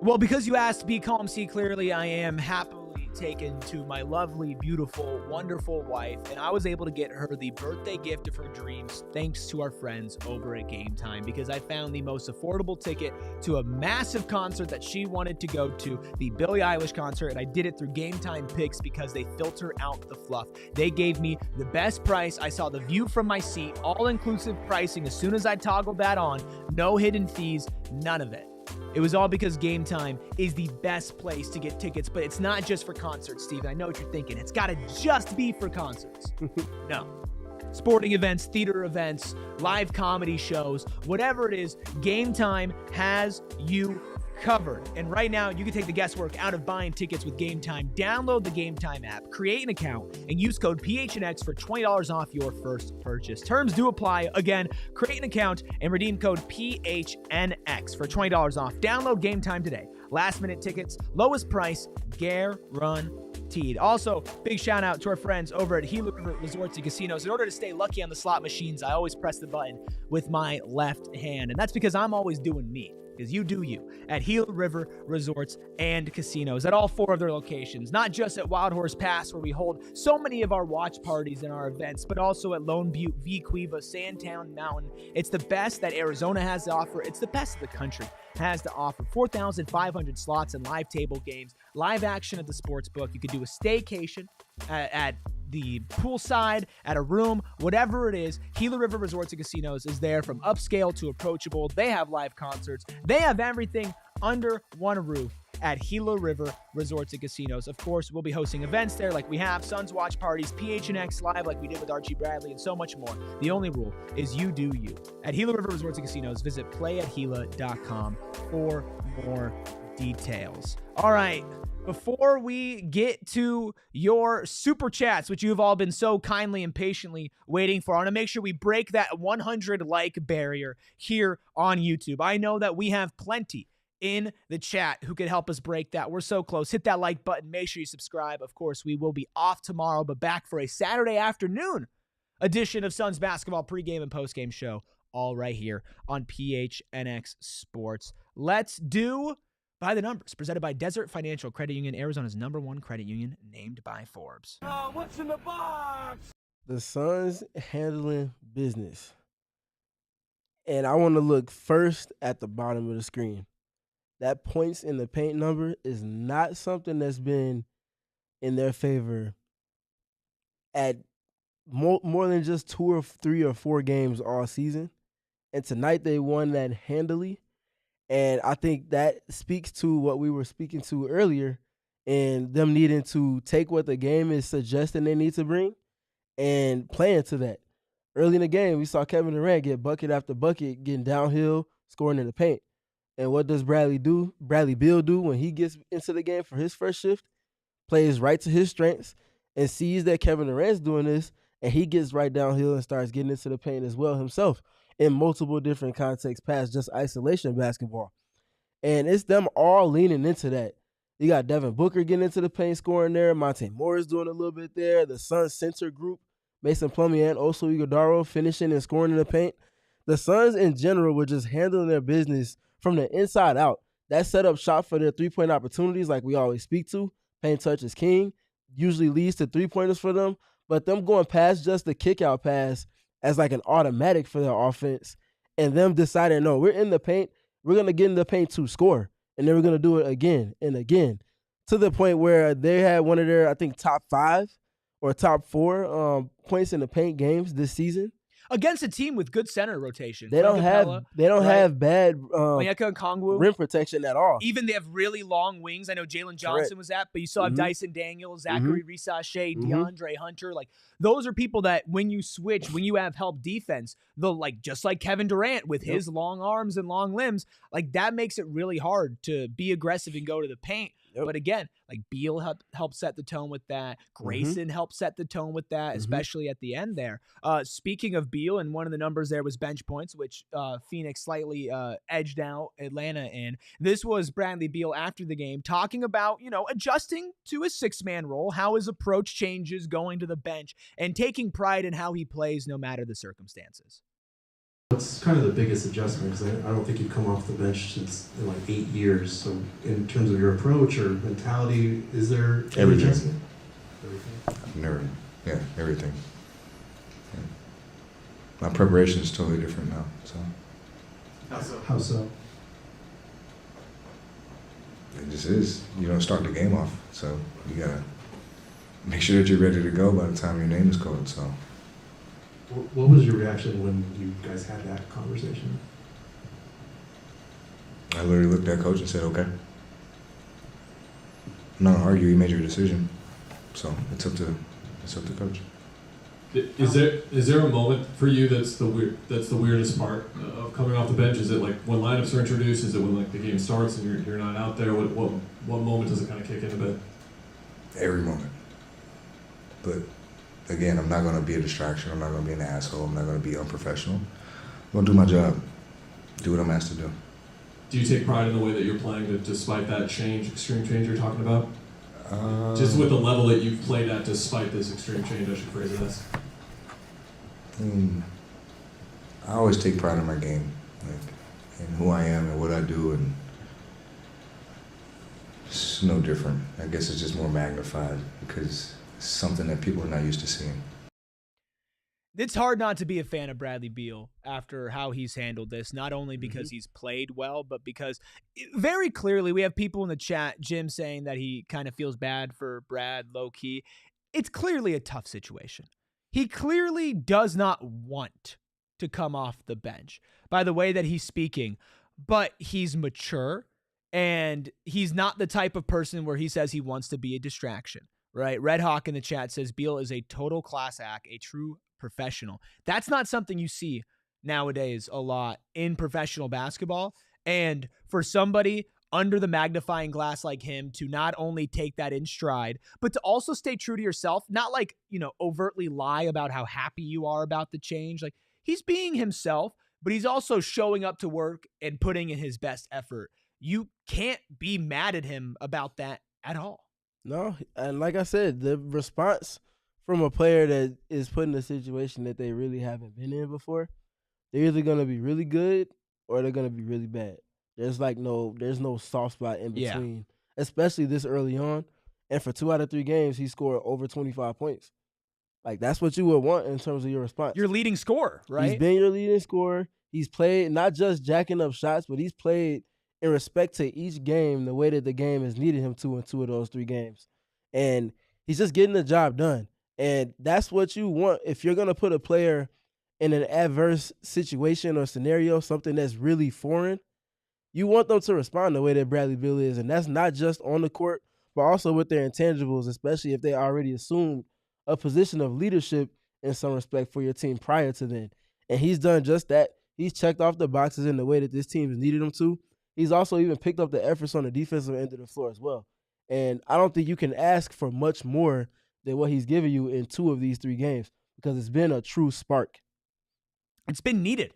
Well, because you asked, be calm, see clearly, I am happily taken to my lovely, beautiful, wonderful wife, and I was able to get her the birthday gift of her dreams thanks to our friends over at Game Time, because I found the most affordable ticket to a massive concert that she wanted to go to, the Billie Eilish concert, and I did it through Game Time Picks because they filter out the fluff. They gave me the best price. I saw the view from my seat, all-inclusive pricing as soon as I toggled that on, no hidden fees, none of it. It was all because Game Time is the best place to get tickets, but it's not just for concerts, Steven. I know what you're thinking. It's got to just be for concerts. No. Sporting events, theater events, live comedy shows, whatever it is, Game Time has you covered. And right now, you can take the guesswork out of buying tickets with Game Time. Download the Game Time app, create an account, and use code PHNX for $20 off your first purchase. Terms do apply. Again, create an account and redeem code PHNX for $20 off. Download Game Time today. Last minute tickets, lowest price, guaranteed. Also, big shout out to our friends over at Gila River Resorts and Casinos. In order to stay lucky on the slot machines, I always press the button with my left hand. And that's because I'm always doing me. Because you do you at Gila River Resorts and Casinos at all 4 of their locations, not just at Wild Horse Pass where we hold so many of our watch parties and our events, but also at Lone Butte, Vequiva, Sandtown Mountain. It's the best that Arizona has to offer. It's the best the country has to offer. 4,500 slots and live table games, live action at the sports book. You could do a staycation at the poolside, at a room, whatever it is. Gila River Resorts and Casinos is there from upscale to approachable. They have live concerts. They have everything under one roof at Gila River Resorts and Casinos. Of course, we'll be hosting events there like we have, Suns watch parties, PHNX Live like we did with Archie Bradley, and so much more. The only rule is you do you. At Gila River Resorts and Casinos, visit playathila.com for more details. All right. Before we get to your super chats, which you've all been so kindly and patiently waiting for, I want to make sure we break that 100 like barrier here on YouTube. I know that we have plenty in the chat who could help us break that. We're so close. Hit that like button. Make sure you subscribe. Of course, we will be off tomorrow, but back for a Saturday afternoon edition of Suns basketball pregame and postgame show, all right here on PHNX Sports. Let's do By the Numbers, presented by Desert Financial Credit Union, Arizona's #1 credit union, named by Forbes. What's in the box? The Suns handling business. And I want to look first at the bottom of the screen. That points in the paint number is not something that's been in their favor at more than just 2 or 3 or 4 games all season. And tonight they won that handily. And I think that speaks to what we were speaking to earlier and them needing to take what the game is suggesting they need to bring and play into that. Early in the game, we saw Kevin Durant get bucket after bucket, getting downhill, scoring in the paint. And what does Bradley do? Bradley Beal do when he gets into the game for his first shift? Plays right to his strengths and sees that Kevin Durant's doing this, and he gets right downhill and starts getting into the paint as well himself in multiple different contexts past just isolation basketball. And it's them all leaning into that. You got Devin Booker getting into the paint, scoring there. Monte Morris doing a little bit there. The Suns center group, Mason Plumlee and Oso Ighodaro finishing and scoring in the paint. The Suns in general were just handling their business from the inside out. That set up shot for their three-point opportunities like we always speak to. Paint touch is king. Usually leads to three-pointers for them. But them going past just the kick-out pass as like an automatic for their offense and them deciding, no, we're in the paint. We're going to get in the paint to score. And then we're going to do it again and again to the point where they had one of their, I think, top 5 or top 4 points in the paint games this season. Against a team with good center rotation. They don't have bad Onyeka Okongwu. rim protection at all. Even they have really long wings. I know Jalen Johnson was that, but you still have Dyson Daniels, Zachary Risachet, DeAndre Hunter. Like, those are people that when you switch, when you have help defense, they'll just like Kevin Durant with his long arms and long limbs, like that makes it really hard to be aggressive and go to the paint. But again, like Beal helped set the tone with that. Grayson helped set the tone with that, especially at the end there. Speaking of Beal, and one of the numbers there was bench points, which Phoenix slightly edged out Atlanta in. This was Bradley Beal after the game talking about, adjusting to his 6-man role, how his approach changes going to the bench, and taking pride in how he plays no matter the circumstances. What's kind of the biggest adjustment? Because I don't think you've come off the bench since in like 8 years. So in terms of your approach or mentality, is there any adjustment? Everything. Everything. Yeah. My preparation is totally different now. So. How so? It just is. You don't start the game off, so you gotta make sure that you're ready to go by the time your name is called. So. What was your reaction when you guys had that conversation? I literally looked at coach and said, okay. I'm not gonna argue, you made your decision. So it's up to coach. Is there a moment for you that's the weirdest part of coming off the bench? Is it like when lineups are introduced? Is it when like the game starts and you're not out there? What moment does it kind of kick in a bit? Every moment. But again, I'm not going to be a distraction. I'm not going to be an asshole. I'm not going to be unprofessional. I'm going to do my job, do what I'm asked to do. Do you take pride in the way that you're playing despite that extreme change you're talking about? Just with the level that you've played at despite this extreme change, I should phrase it as. I always take pride in my game, in who I am and what I do, and it's no different. I guess it's just more magnified because it's something that people are not used to seeing. It's hard not to be a fan of Bradley Beal after how he's handled this, not only because he's played well, but because very clearly we have people in the chat, Jim, saying that he kind of feels bad for Brad, low-key. It's clearly a tough situation. He clearly does not want to come off the bench by the way that he's speaking, but he's mature, and he's not the type of person where he says he wants to be a distraction, right? Red Hawk in the chat says Beal is a total class act, a true professional. That's not something you see nowadays a lot in professional basketball. And for somebody under the magnifying glass like him to not only take that in stride, but to also stay true to yourself, not like, overtly lie about how happy you are about the change. Like, he's being himself, but he's also showing up to work and putting in his best effort. You can't be mad at him about that at all. No, and like I said, the response from a player that is put in a situation that they really haven't been in before, they're either going to be really good or they're going to be really bad. There's no soft spot in between, especially this early on. And for 2 out of 3 games, he scored over 25 points. Like, that's what you would want in terms of your response. Your leading scorer, right? He's been your leading scorer. He's played not just jacking up shots, but he's played in respect to each game the way that the game has needed him to in 2 of those 3 games. And he's just getting the job done. And that's what you want. If you're going to put a player in an adverse situation or scenario, something that's really foreign, you want them to respond the way that Bradley Beal is. And that's not just on the court, but also with their intangibles, especially if they already assumed a position of leadership in some respect for your team prior to then. And he's done just that. He's checked off the boxes in the way that this team has needed him to. He's also even picked up the efforts on the defensive end of the floor as well. And I don't think you can ask for much more than what he's given you in 2 of these 3 games, because it's been a true spark. It's been needed.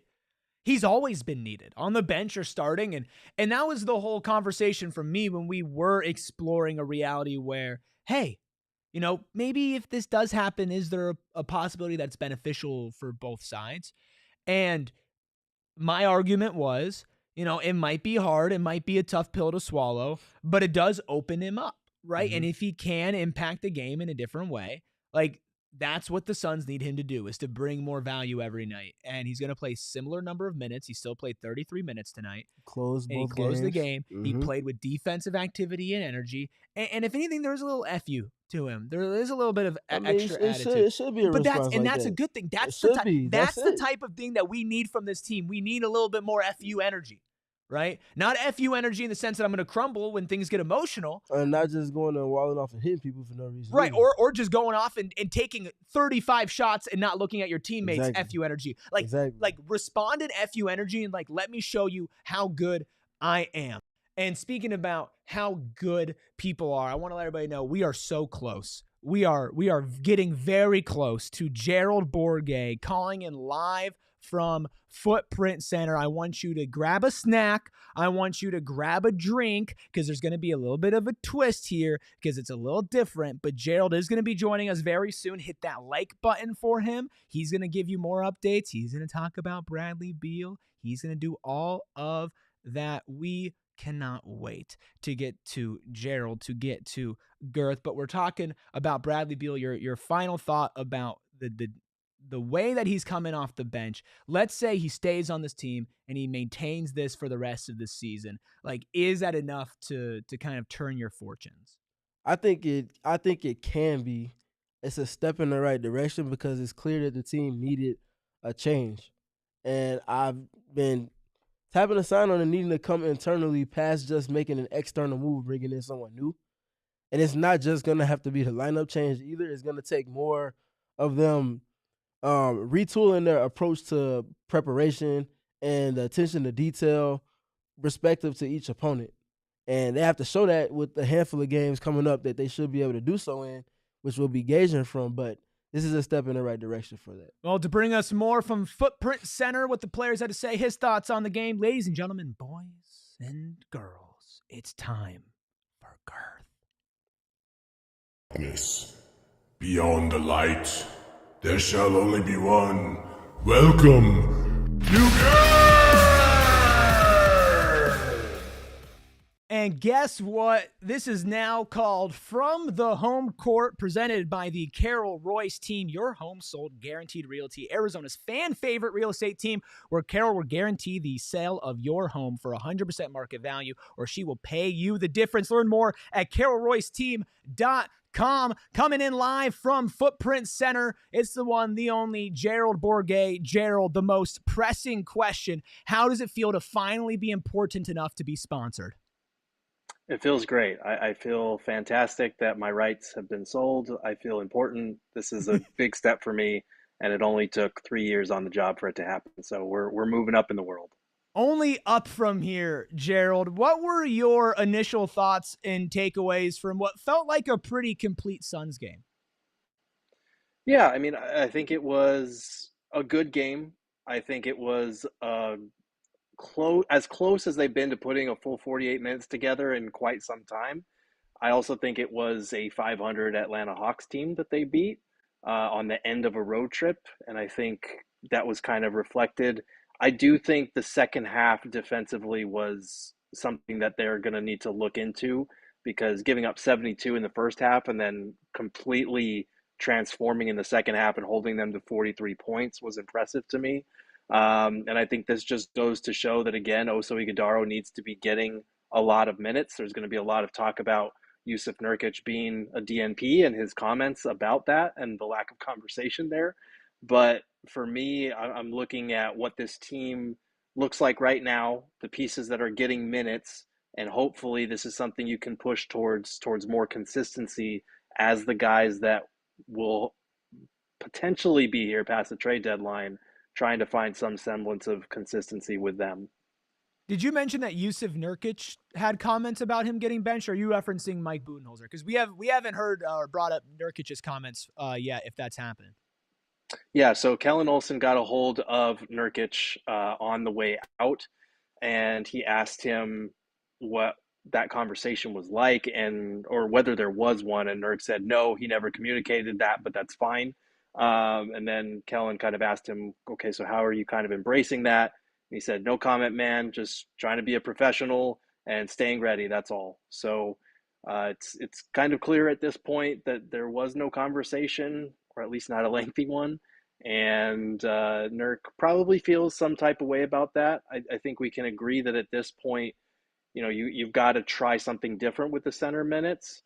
He's always been needed on the bench or starting. And that was the whole conversation for me when we were exploring a reality where, hey, you know, maybe if this does happen, is there a possibility that's beneficial for both sides? And my argument was, you know, it might be hard. It might be a tough pill to swallow, but it does open him up, right? Mm-hmm. And if he can impact the game in a different way, like, that's what the Suns need him to do, is to bring more value every night. And he's going to play similar number of minutes. He still played 33 minutes tonight. He closed the game. Mm-hmm. He played with defensive activity and energy. And if anything, there's a little FU to him. There is a little bit of extra attitude. It should be a response that's that. a good thing. That's That's the type of thing that we need from this team. We need a little bit more FU energy. Right? Not FU energy in the sense that I'm going to crumble when things get emotional. And not just going and walling off and hitting people for no reason. Right, or just going off and taking 35 shots and not looking at your teammates. Exactly. FU energy. Like respond in FU energy and, like, let me show you how good I am. And speaking about how good people are, I want to let everybody know we are so close. We are getting very close to Gerald Bourguet calling in live from Footprint Center. I want you to grab a snack. I want you to grab a drink, because there's going to be a little bit of a twist here because it's a little different. But Gerald is going to be joining us very soon. Hit that like button for him. He's going to give you more updates. He's going to talk about Bradley Beal. He's going to do all of that. We cannot wait to get to Gerald, to get to Girth. But we're talking about Bradley Beal. Your final thought about the way that he's coming off the bench. Let's say he stays on this team and he maintains this for the rest of the season. Like, is that enough to kind of turn your fortunes? I think it can be. It's a step in the right direction, because it's clear that the team needed a change. And I've been tapping a sign on it needing to come internally past just making an external move, bringing in someone new. And it's not just going to have to be the lineup change either. It's going to take more of them retooling their approach to preparation and the attention to detail respective to each opponent. And they have to show that with a handful of games coming up that they should be able to do so in, which we'll be gauging from. But this is a step in the right direction for that. Well, to bring us more from Footprint Center, what the players had to say, his thoughts on the game, ladies and gentlemen, boys and girls, it's time for Girth. Beyond the light, there shall only be one. Welcome to And guess what? This is now called From the Home Court, presented by the Carol Royce team, your home sold guaranteed realty, Arizona's fan favorite real estate team, where Carol will guarantee the sale of your home for 100% market value, or she will pay you the difference. Learn more at carolroyceteam.com. Coming in live from Footprint Center, it's the one, the only, Gerald Bourguet. Gerald, the most pressing question: how does it feel to finally be important enough to be sponsored? It feels great. I feel fantastic that my rights have been sold. I feel important. This is a big step for me, and it only took 3 years on the job for it to happen. So we're moving up in the world. Only up from here, Gerald. What were your initial thoughts and takeaways from what felt like a pretty complete Suns game? Yeah, I mean, I think it was a good game. I think it was as close as they've been to putting a full 48 minutes together in quite some time. I also think it was a 500 Atlanta Hawks team that they beat on the end of a road trip, and I think that was kind of reflected. I do think the second half defensively was something that they're going to need to look into, because giving up 72 in the first half and then completely transforming in the second half and holding them to 43 points was impressive to me. And I think this just goes to show that, again, Oso Ighodaro needs to be getting a lot of minutes. There's going to be a lot of talk about Jusuf Nurkic being a DNP and his comments about that and the lack of conversation there. But for me, I'm looking at what this team looks like right now, the pieces that are getting minutes, and hopefully this is something you can push towards more consistency as the guys that will potentially be here past the trade deadline, trying to find some semblance of consistency with them. Did you mention that Jusuf Nurkic had comments about him getting benched? Or are you referencing Mike Budenholzer? Because we haven't heard or brought up Nurkic's comments yet, if that's happening. Yeah, so Kellen Olson got a hold of Nurkic on the way out, and he asked him what that conversation was like or whether there was one, and Nurk said no, he never communicated that, but that's fine. And then Kellen kind of asked him, okay, so how are you kind of embracing that? And he said, no comment, man, just trying to be a professional and staying ready, that's all. So it's kind of clear at this point that there was no conversation, or at least not a lengthy one. And Nurk probably feels some type of way about that. I think we can agree that at this point, you've got to try something different with the center minutes,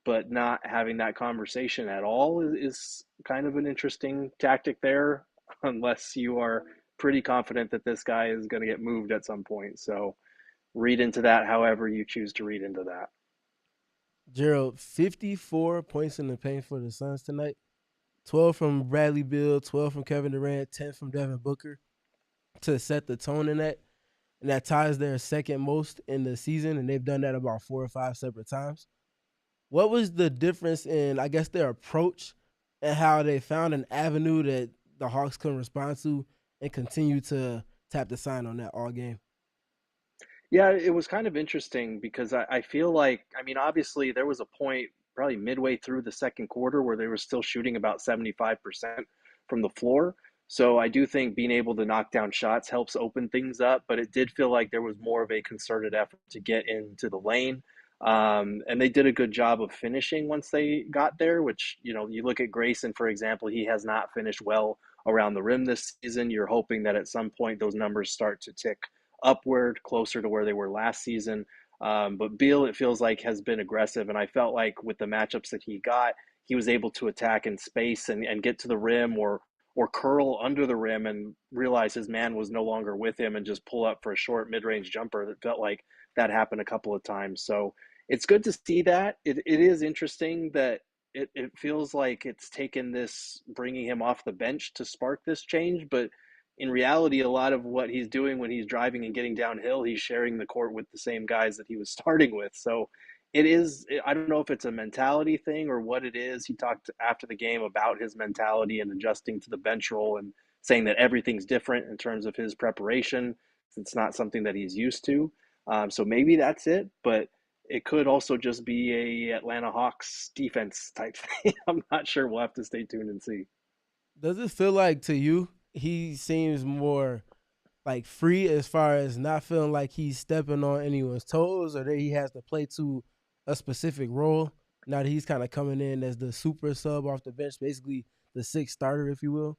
but not having that conversation at all is kind of an interesting tactic there, unless you are pretty confident that this guy is going to get moved at some point. So read into that however you choose to read into that. Gerald, 54 points in the paint for the Suns tonight. 12 from Bradley Beal, 12 from Kevin Durant, 10 from Devin Booker to set the tone in that. And that ties their second most in the season, and they've done that about 4 or 5 separate times. What was the difference in, I guess, their approach and how they found an avenue that the Hawks couldn't respond to and continue to tap the sign on that all game? Yeah, it was kind of interesting because I feel like, obviously there was a point probably midway through the second quarter where they were still shooting about 75% from the floor. So I do think being able to knock down shots helps open things up, but it did feel like there was more of a concerted effort to get into the lane. And they did a good job of finishing once they got there, which, you look at Grayson, for example, he has not finished well around the rim this season. You're hoping that at some point those numbers start to tick upward, closer to where they were last season. But Beal, it feels like, has been aggressive, and I felt like with the matchups that he got, he was able to attack in space and get to the rim or curl under the rim and realize his man was no longer with him and just pull up for a short mid-range jumper. That felt like that happened a couple of times. So it's good to see that. It is interesting that it feels like it's taken this bringing him off the bench to spark this change, but in reality, a lot of what he's doing when he's driving and getting downhill, he's sharing the court with the same guys that he was starting with. So it is, I don't know if it's a mentality thing or what it is. He talked after the game about his mentality and adjusting to the bench role and saying that everything's different in terms of his preparation. It's not something that he's used to. So maybe that's it, but it could also just be a Atlanta Hawks defense type thing. I'm not sure. We'll have to stay tuned and see. Does it feel like to you he seems more like free as far as not feeling like he's stepping on anyone's toes or that he has to play to a specific role now that he's kind of coming in as the super sub off the bench, basically the sixth starter, if you will?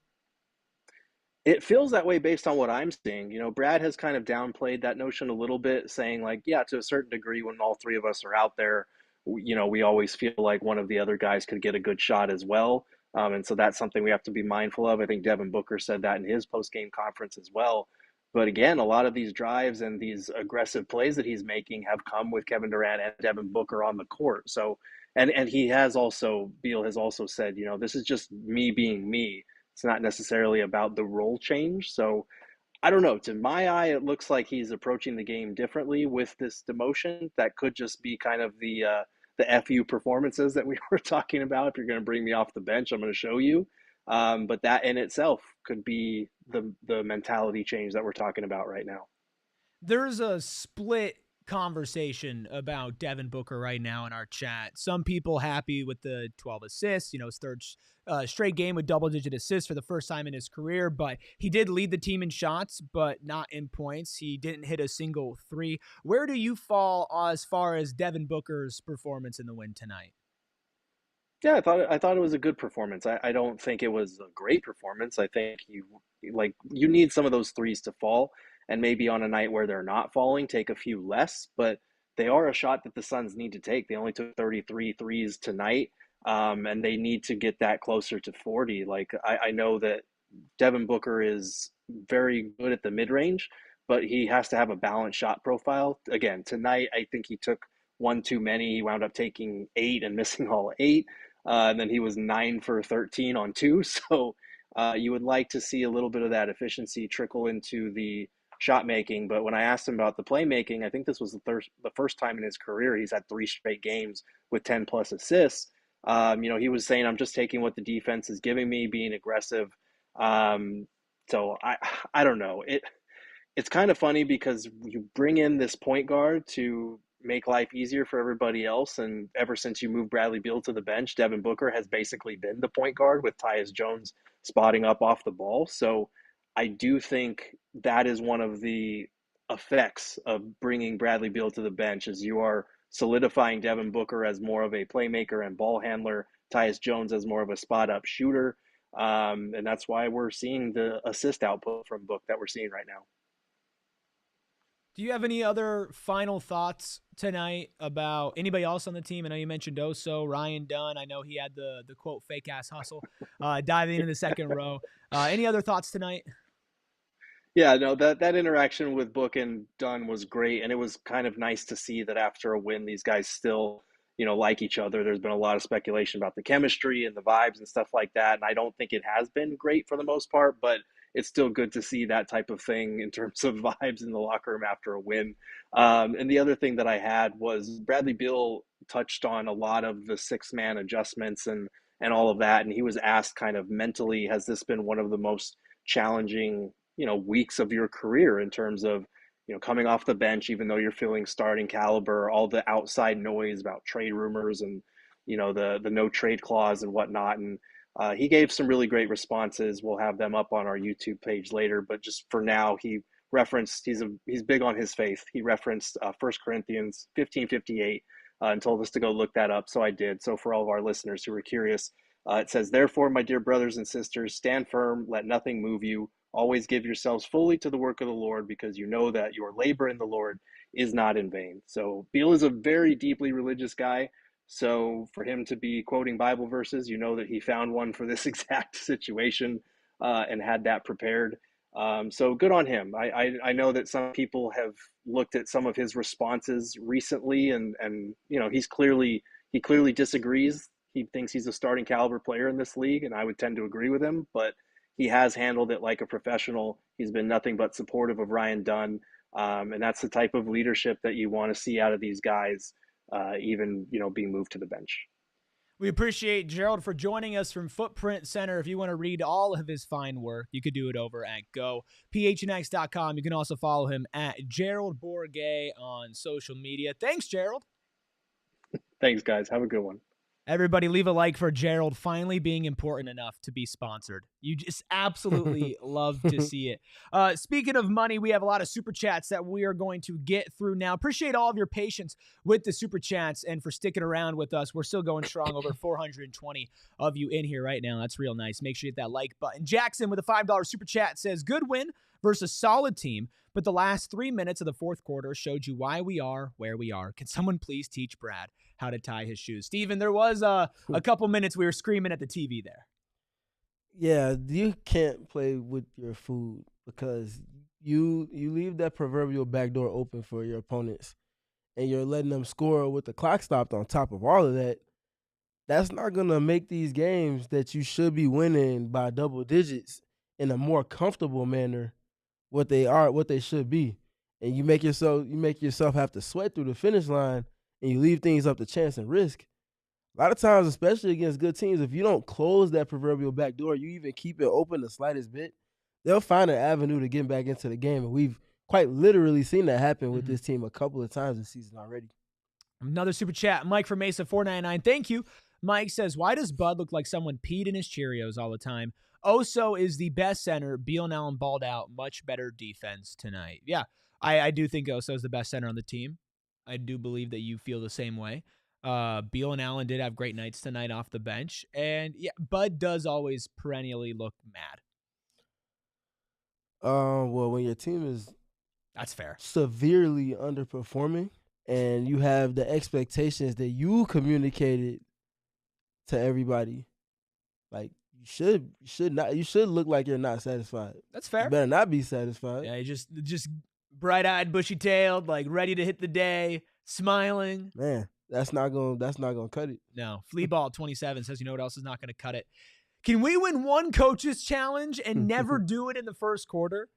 It feels that way based on what I'm seeing. Brad has kind of downplayed that notion a little bit, saying like, yeah, to a certain degree, when all three of us are out there, we always feel like one of the other guys could get a good shot as well. And so that's something we have to be mindful of. I think Devin Booker said that in his post-game conference as well. But again, a lot of these drives and these aggressive plays that he's making have come with Kevin Durant and Devin Booker on the court. So, and he has also, Beal has also said, this is just me being me. It's not necessarily about the role change. So I don't know. To my eye, it looks like he's approaching the game differently with this demotion. That could just be kind of the FU performances that we were talking about. If you're going to bring me off the bench, I'm going to show you. But that in itself could be the mentality change that we're talking about right now. There's a split conversation about Devin Booker right now in our chat. Some people happy with the 12 assists, his third straight game with double-digit assists for the first time in his career, but he did lead the team in shots, but not in points. He didn't hit a single three. Where do you fall as far as Devin Booker's performance in the win tonight? Yeah, I thought it was a good performance. I don't think it was a great performance. I think you need some of those threes to fall, and maybe on a night where they're not falling, take a few less. But they are a shot that the Suns need to take. They only took 33 threes tonight, and they need to get that closer to 40. Like I know that Devin Booker is very good at the mid range, but he has to have a balanced shot profile. Again, tonight I think he took one too many. He wound up taking 8 and missing all 8. And then he was 9 for 13 on 2. So you would like to see a little bit of that efficiency trickle into the shot making. But when I asked him about the playmaking, I think this was the first time in his career he's had 3 straight games with 10 plus assists. He was saying, I'm just taking what the defense is giving me, being aggressive. So I don't know. It's kind of funny because you bring in this point guard to make life easier for everybody else. And ever since you moved Bradley Beal to the bench, Devin Booker has basically been the point guard with Tyus Jones spotting up off the ball. So I do think that is one of the effects of bringing Bradley Beal to the bench is you are solidifying Devin Booker as more of a playmaker and ball handler, Tyus Jones as more of a spot up shooter. And that's why we're seeing the assist output from Book that we're seeing right now. Do you have any other final thoughts tonight about anybody else on the team? I know you mentioned Oso, Ryan Dunn. I know he had the quote fake ass hustle, diving into the second row. Any other thoughts tonight? Yeah, no, that interaction with Book and Dunn was great, and it was kind of nice to see that after a win, these guys still, like each other. There's been a lot of speculation about the chemistry and the vibes and stuff like that, and I don't think it has been great for the most part, but it's still good to see that type of thing in terms of vibes in the locker room after a win. And the other thing that I had was Bradley Beal touched on a lot of the 6-man adjustments and all of that, and he was asked kind of mentally, has this been one of the most challenging weeks of your career in terms of, coming off the bench, even though you're feeling starting caliber, all the outside noise about trade rumors and, the no trade clause and whatnot. And he gave some really great responses. We'll have them up on our YouTube page later, but just for now, he referenced, he's big on his faith. He referenced 1 Corinthians 15:58 and told us to go look that up. So I did. So for all of our listeners who are curious, it says, "Therefore, my dear brothers and sisters, stand firm, let nothing move you. Always give yourselves fully to the work of the Lord, because you know that your labor in the Lord is not in vain." So Beal is a very deeply religious guy. So for him to be quoting Bible verses, that he found one for this exact situation and had that prepared. So good on him. I know that some people have looked at some of his responses recently, and he clearly disagrees. He thinks he's a starting caliber player in this league, and I would tend to agree with him, but he has handled it like a professional. He's been nothing but supportive of Ryan Dunn, and that's the type of leadership that you want to see out of these guys, even being moved to the bench. We appreciate Gerald for joining us from Footprint Center. If you want to read all of his fine work, you could do it over at PHNX.com. You can also follow him at Gerald Bourguet on social media. Thanks, Gerald. Thanks, guys. Have a good one. Everybody leave a like for Gerald finally being important enough to be sponsored. You just absolutely love to see it. Speaking of money, we have a lot of super chats that we are going to get through now. Appreciate all of your patience with the super chats and for sticking around with us. We're still going strong, over 420 of you in here right now. That's real nice. Make sure you hit that like button. Jackson with a $5 super chat says, "Good win versus solid team, but the last 3 minutes of the fourth quarter showed you why we are where we are. Can someone please teach Brad how to tie his shoes?" Steven, there was a couple minutes we were screaming at the TV there. Yeah, you can't play with your food because you leave that proverbial back door open for your opponents, and you're letting them score with the clock stopped on top of all of that. That's not going to make these games that you should be winning by double digits in a more comfortable manner what they should be. And you make yourself have to sweat through the finish line, and you leave things up to chance and risk. A lot of times, especially against good teams, if you don't close that proverbial back door, you even keep it open the slightest bit, they'll find an avenue to get back into the game. And we've quite literally seen that happen with this team a couple of times this season already. Another super chat, Mike from Mesa 499. Thank you. Mike says, "Why does Bud look like someone peed in his Cheerios all the time? Oso is the best center. Beal and Allen balled out. Much better defense tonight." Yeah, I do think Oso is the best center on the team. I do believe that you feel the same way. Beal and Allen did have great nights tonight off the bench. And yeah, Bud does always perennially look mad. Well, when your team is that's fair, severely underperforming, and you have the expectations that you communicated to everybody, like you should look like you're not satisfied. That's fair. You better not be satisfied. Yeah, you just bright-eyed, bushy-tailed, like ready to hit the day, smiling. Man, that's not gonna cut it. No. Fleaball27 says, you know what else is not going to cut it? Can we win one coach's challenge and never do it in the first quarter?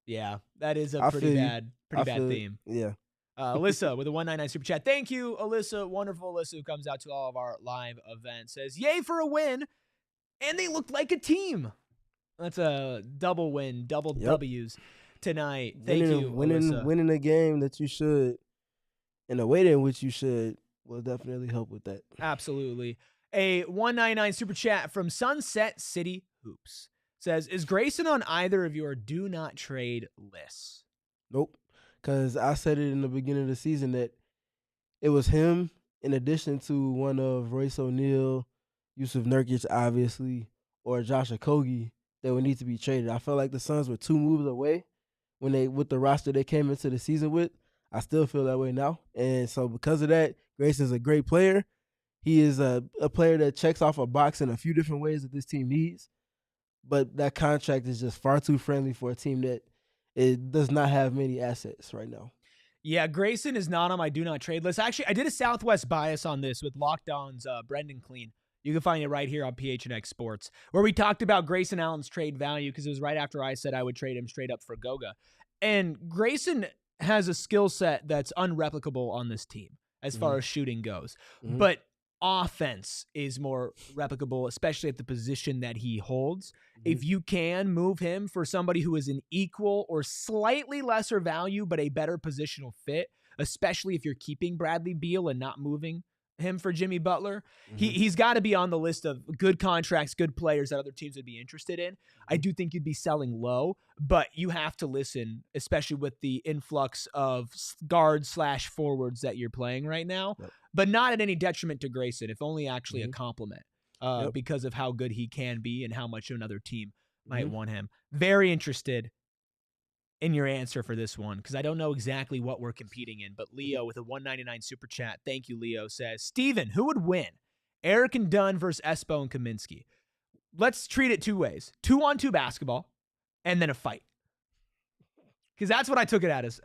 Yeah, that is a pretty bad theme. Yeah. Alyssa with a 199 super chat. Thank you, Alyssa. Wonderful Alyssa, who comes out to all of our live events. Says, yay for a win. And they looked like a team. That's a double win, double W's tonight. Thank you, Alyssa. Winning a game that you should, in a way in which you should, will definitely help with that. Absolutely. A 199 super chat from Sunset City Hoops says, is Grayson on either of your do not trade lists? Nope. Because I said it in the beginning of the season that it was him in addition to one of Royce O'Neal, Jusuf Nurkic, obviously, or Josh Okogie that would need to be traded. I felt like the Suns were 2 moves away with the roster they came into the season with. I still feel that way now. And so because of that, Grayson's a great player. He is a player that checks off a box in a few different ways that this team needs. But that contract is just far too friendly for a team that it does not have many assets right now. Yeah, Grayson is not on my do not trade list. Actually, I did a Southwest bias on this with Locked On's Brendan Clean. You can find it right here on PHNX Sports, where we talked about Grayson Allen's trade value because it was right after I said I would trade him straight up for Goga. And Grayson has a skill set that's unreplicable on this team as far as shooting goes. Mm-hmm. But offense is more replicable, especially at the position that he holds. Mm-hmm. If you can move him for somebody who is an equal or slightly lesser value, but a better positional fit, especially if you're keeping Bradley Beal and not moving him for Jimmy Butler, he's got to be on the list of good contracts, good players that other teams would be interested in. I do think you'd be selling low, but you have to listen, especially with the influx of guards/forwards that you're playing right now, but not at any detriment to Grayson, if only actually a compliment because of how good he can be and how much another team might want him. Very interested in your answer for this one, because I don't know exactly what we're competing in, but Leo with a 199 super chat, thank you, Leo, says, Steven, who would win? Eric and Dunn versus Espo and Kaminsky. Let's treat it 2 ways. 2-on-2 basketball, and then a fight. Because that's what I took it as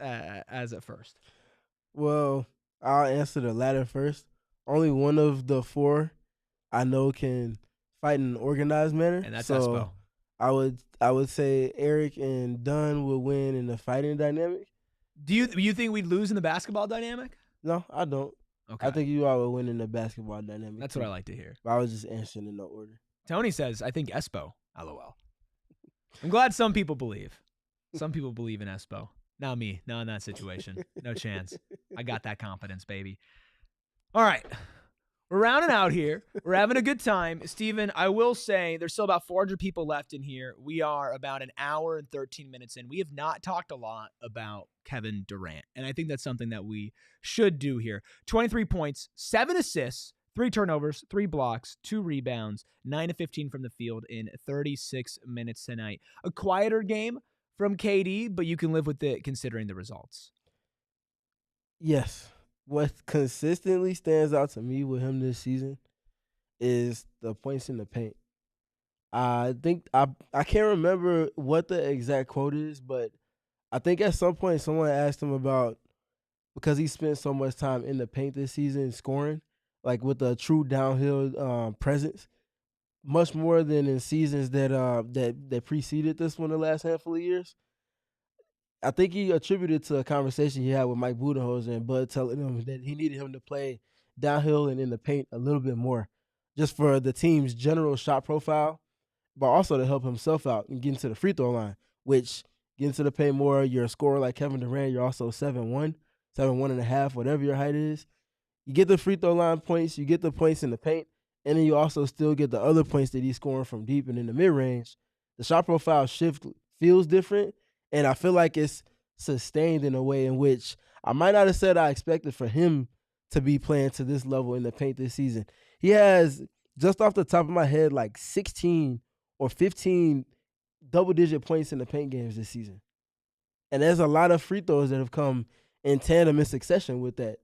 at first. Well, I'll answer the latter first. Only one of the 4 I know can fight in an organized manner. And that's Espo. I would say Eric and Dunn will win in the fighting dynamic. Do you think we'd lose in the basketball dynamic? No, I don't. Okay. I think you all will win in the basketball dynamic. That's what I like to hear. But I was just answering in no order. Tony says, I think Espo. LOL. I'm glad some people believe. Some people believe in Espo. Not me. Not in that situation. No chance. I got that confidence, baby. All right. We're rounding out here. We're having a good time. Steven, I will say there's still about 400 people left in here. We are about an hour and 13 minutes in. We have not talked a lot about Kevin Durant, and I think that's something that we should do here. 23 points, 7 assists, 3 turnovers, 3 blocks, 2 rebounds, 9 of 15 from the field in 36 minutes tonight. A quieter game from KD, but you can live with it considering the results. Yes. What consistently stands out to me with him this season is the points in the paint. I think I can't remember what the exact quote is, but I think at some point someone asked him about, because he spent so much time in the paint this season scoring, like with a true downhill presence, much more than in seasons that preceded this one the last handful of years. I think he attributed to a conversation he had with Mike Budenholzer and Bud telling him that he needed him to play downhill and in the paint a little bit more, just for the team's general shot profile, but also to help himself out and get into the free throw line, which get into the paint more. You're a scorer like Kevin Durant. You're also 7'1", 7'1.5", whatever your height is. You get the free throw line points, you get the points in the paint, and then you also still get the other points that he's scoring from deep and in the mid-range. The shot profile shift feels different, and I feel like it's sustained in a way in which I might not have said I expected for him to be playing to this level in the paint this season. He has, just off the top of my head, like 16 or 15 double-digit points in the paint games this season. And there's a lot of free throws that have come in tandem in succession with that.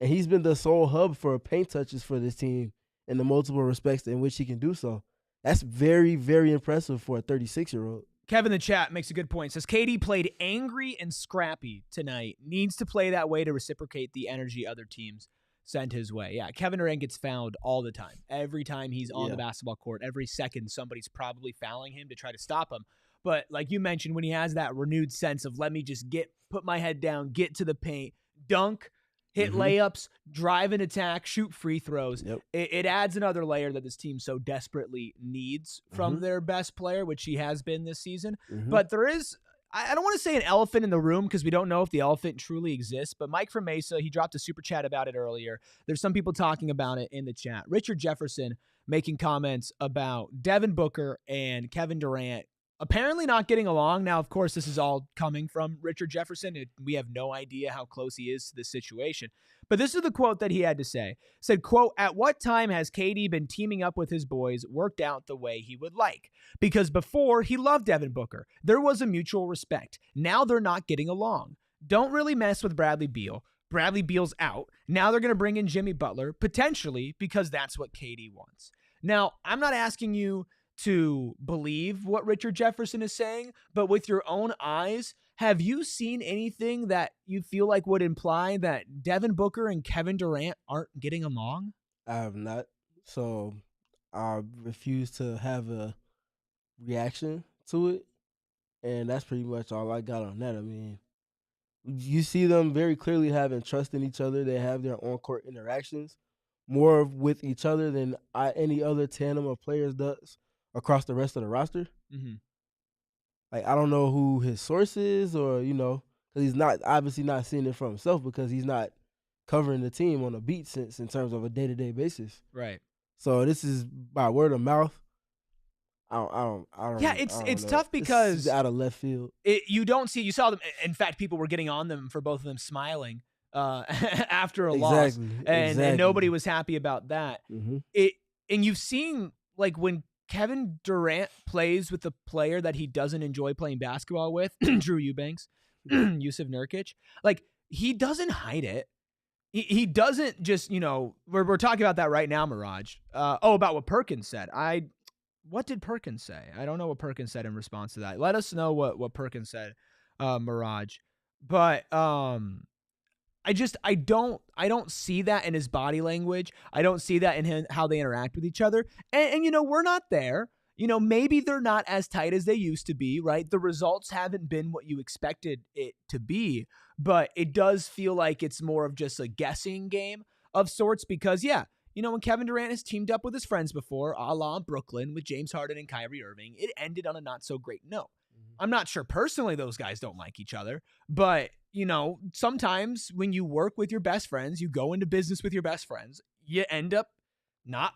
And he's been the sole hub for paint touches for this team in the multiple respects in which he can do so. That's very, very impressive for a 36-year-old. Kevin in the chat makes a good point. Says KD played angry and scrappy tonight. Needs to play that way to reciprocate the energy other teams send his way. Yeah, Kevin Durant gets fouled all the time. Every time he's on the basketball court, every second somebody's probably fouling him to try to stop him. But like you mentioned, when he has that renewed sense of let me just put my head down, get to the paint, dunk, hit layups, drive an attack, shoot free throws. It adds another layer that this team so desperately needs from their best player, which he has been this season. But there is, I don't want to say an elephant in the room because we don't know if the elephant truly exists, but Mike from Mesa, he dropped a super chat about it earlier. There's some people talking about it in the chat. Richard Jefferson making comments about Devin Booker and Kevin Durant apparently not getting along. Now, of course, this is all coming from Richard Jefferson. We have no idea how close he is to this situation. But this is the quote that he had to say. Said, quote, "At what time has KD been teaming up with his boys worked out the way he would like? Because before, he loved Devin Booker. There was a mutual respect. Now they're not getting along. Don't really mess with Bradley Beal. Bradley Beal's out. Now they're going to bring in Jimmy Butler, potentially because that's what KD wants." Now, I'm not asking you to believe what Richard Jefferson is saying, but with your own eyes, have you seen anything that you feel like would imply that Devin Booker and Kevin Durant aren't getting along? I have not. So I refuse to have a reaction to it. And that's pretty much all I got on that. I mean, you see them very clearly having trust in each other. They have their on-court interactions more with each other than any other tandem of players does across the rest of the roster. Like, I don't know who his source is or, because he's not obviously not seeing it for himself because he's not covering the team on a beat sense in terms of a day-to-day basis. Right. So this is by word of mouth. I don't Yeah, it's tough because it's out of left field. You saw them. In fact, people were getting on them for both of them smiling after a loss. And nobody was happy about that. And you've seen, like, when Kevin Durant plays with a player that he doesn't enjoy playing basketball with, Drew Eubanks, Jusuf Nurkic, like, he doesn't hide it. He doesn't just, we're talking about that right now, Mirage. About what Perkins said. What did Perkins say? I don't know what Perkins said in response to that. Let us know what Perkins said, Mirage. But I don't see that in his body language. I don't see that in how they interact with each other. And we're not there. Maybe they're not as tight as they used to be, right? The results haven't been what you expected it to be, but it does feel like it's more of just a guessing game of sorts because, when Kevin Durant has teamed up with his friends before, a la Brooklyn with James Harden and Kyrie Irving, it ended on a not so great note. I'm not sure personally those guys don't like each other, but sometimes when you work with your best friends, you go into business with your best friends, you end up not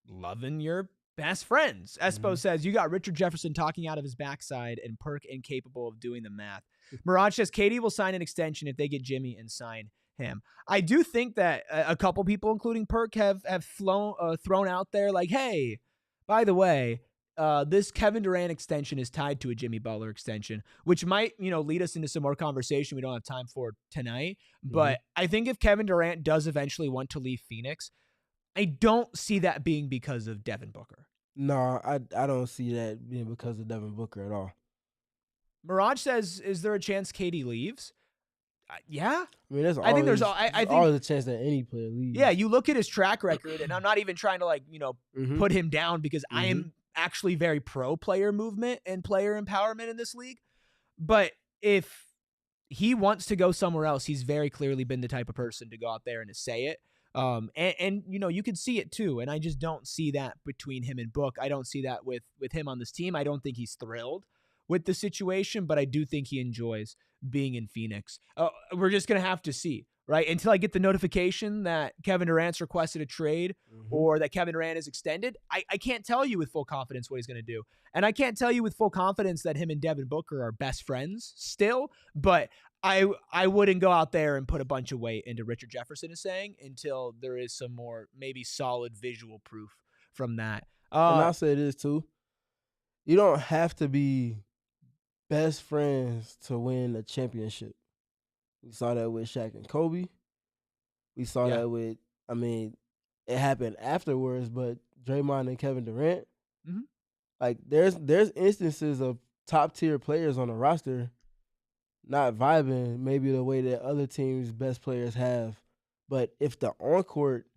loving your best friends. Espo says, you got Richard Jefferson talking out of his backside and Perk incapable of doing the math. Mirage says, KD will sign an extension if they get Jimmy and sign him. I do think that a couple people, including Perk, have thrown out there like, hey, by the way, this Kevin Durant extension is tied to a Jimmy Butler extension, which might, lead us into some more conversation we don't have time for tonight. But I think if Kevin Durant does eventually want to leave Phoenix, I don't see that being because of Devin Booker. No, I don't see that being because of Devin Booker at all. Mirage says, is there a chance KD leaves? Yeah. I mean, I think there's always a chance that any player leaves. Yeah, you look at his track record, and I'm not even trying to, put him down because I am actually very pro player movement and player empowerment in this league. But if he wants to go somewhere else, he's very clearly been the type of person to go out there and to say it. And you can see it too. And I just don't see that between him and Book. I don't see that with him on this team. I don't think he's thrilled with the situation, but I do think he enjoys being in Phoenix. We're just going to have to see, right? Until I get the notification that Kevin Durant's requested a trade or that Kevin Durant is extended, I can't tell you with full confidence what he's going to do. And I can't tell you with full confidence that him and Devin Booker are best friends still, but I wouldn't go out there and put a bunch of weight into Richard Jefferson is saying until there is some more maybe solid visual proof from that. And I'll say this too. You don't have to be best friends to win a championship. We saw that with Shaq and Kobe. We saw that with, I mean, it happened afterwards, but Draymond and Kevin Durant. Mm-hmm. Like, there's instances of top-tier players on the roster not vibing maybe the way that other teams' best players have. But if the on-court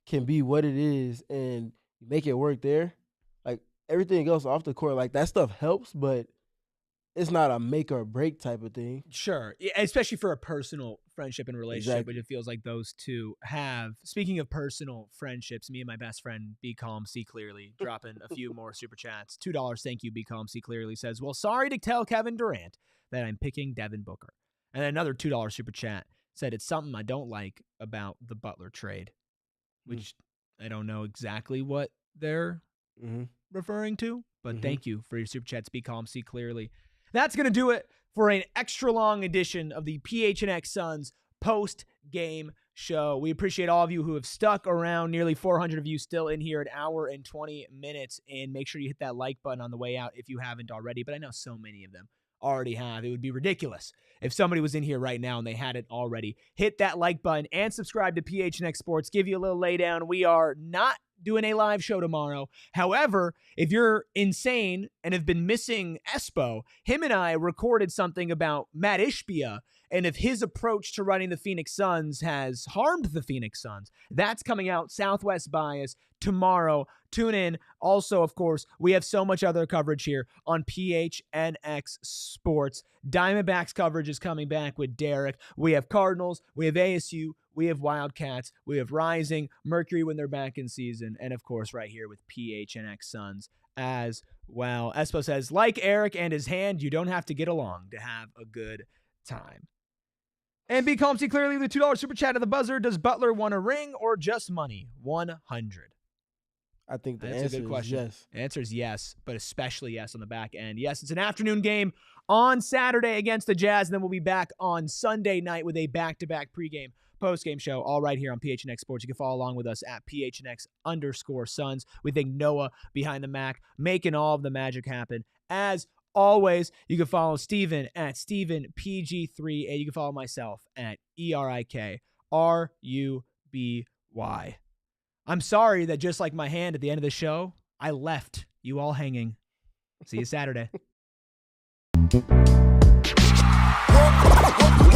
can be what it is and make it work there, like, everything else off the court, like, that stuff helps, but it's not a make or break type of thing. Sure. Especially for a personal friendship and relationship, Exactly. which it feels like those two have. Speaking of personal friendships, me and my best friend, Be Calm, See Clearly, dropping a few more super chats. $2, thank you, Be Calm, See Clearly, says, well, sorry to tell Kevin Durant that I'm picking Devin Booker. And then another $2 super chat said, it's something I don't like about the Butler trade, which I don't know exactly what they're referring to, but thank you for your super chats, Be Calm, See Clearly. That's going to do it for an extra long edition of the PHNX Suns post-game show. We appreciate all of you who have stuck around, nearly 400 of you still in here, an hour and 20 minutes. And make sure you hit that like button on the way out if you haven't already, but I know so many of them already have. It would be ridiculous if somebody was in here right now and they hadn't already. Hit that like button and subscribe to PHNX Sports. Give you a little laydown. We are not doing a live show tomorrow. However, if you're insane and have been missing Espo, him and I recorded something about Matt Ishbia and if his approach to running the Phoenix Suns has harmed the Phoenix Suns. That's coming out, Southwest Bias, tomorrow. Tune in. Also, of course, we have so much other coverage here on PHNX Sports. Diamondbacks coverage is coming back with Derek. We have Cardinals. We have ASU. We have Wildcats. We have Rising, Mercury when they're back in season. And, of course, right here with PHNX Suns as well. Espo says, like Eric and his hand, you don't have to get along to have a good time. And Be Calm, See Clearly, the $2 super chat of the buzzer. Does Butler want a ring or just money? 100. I think the That's answer a good question. is yes. The answer is yes, but especially yes on the back end. Yes, it's an afternoon game on Saturday against the Jazz, and then we'll be back on Sunday night with a back-to-back pregame, postgame show, all right here on PHNX Sports. You can follow along with us at PHNX_Suns. We thank Noah behind the Mac, making all of the magic happen. As always, you can follow Steven at StevenPG3, and you can follow myself at ErikRuby. I'm sorry that just like my hand at the end of the show, I left you all hanging. See you Saturday. We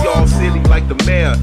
all silly like the mayor.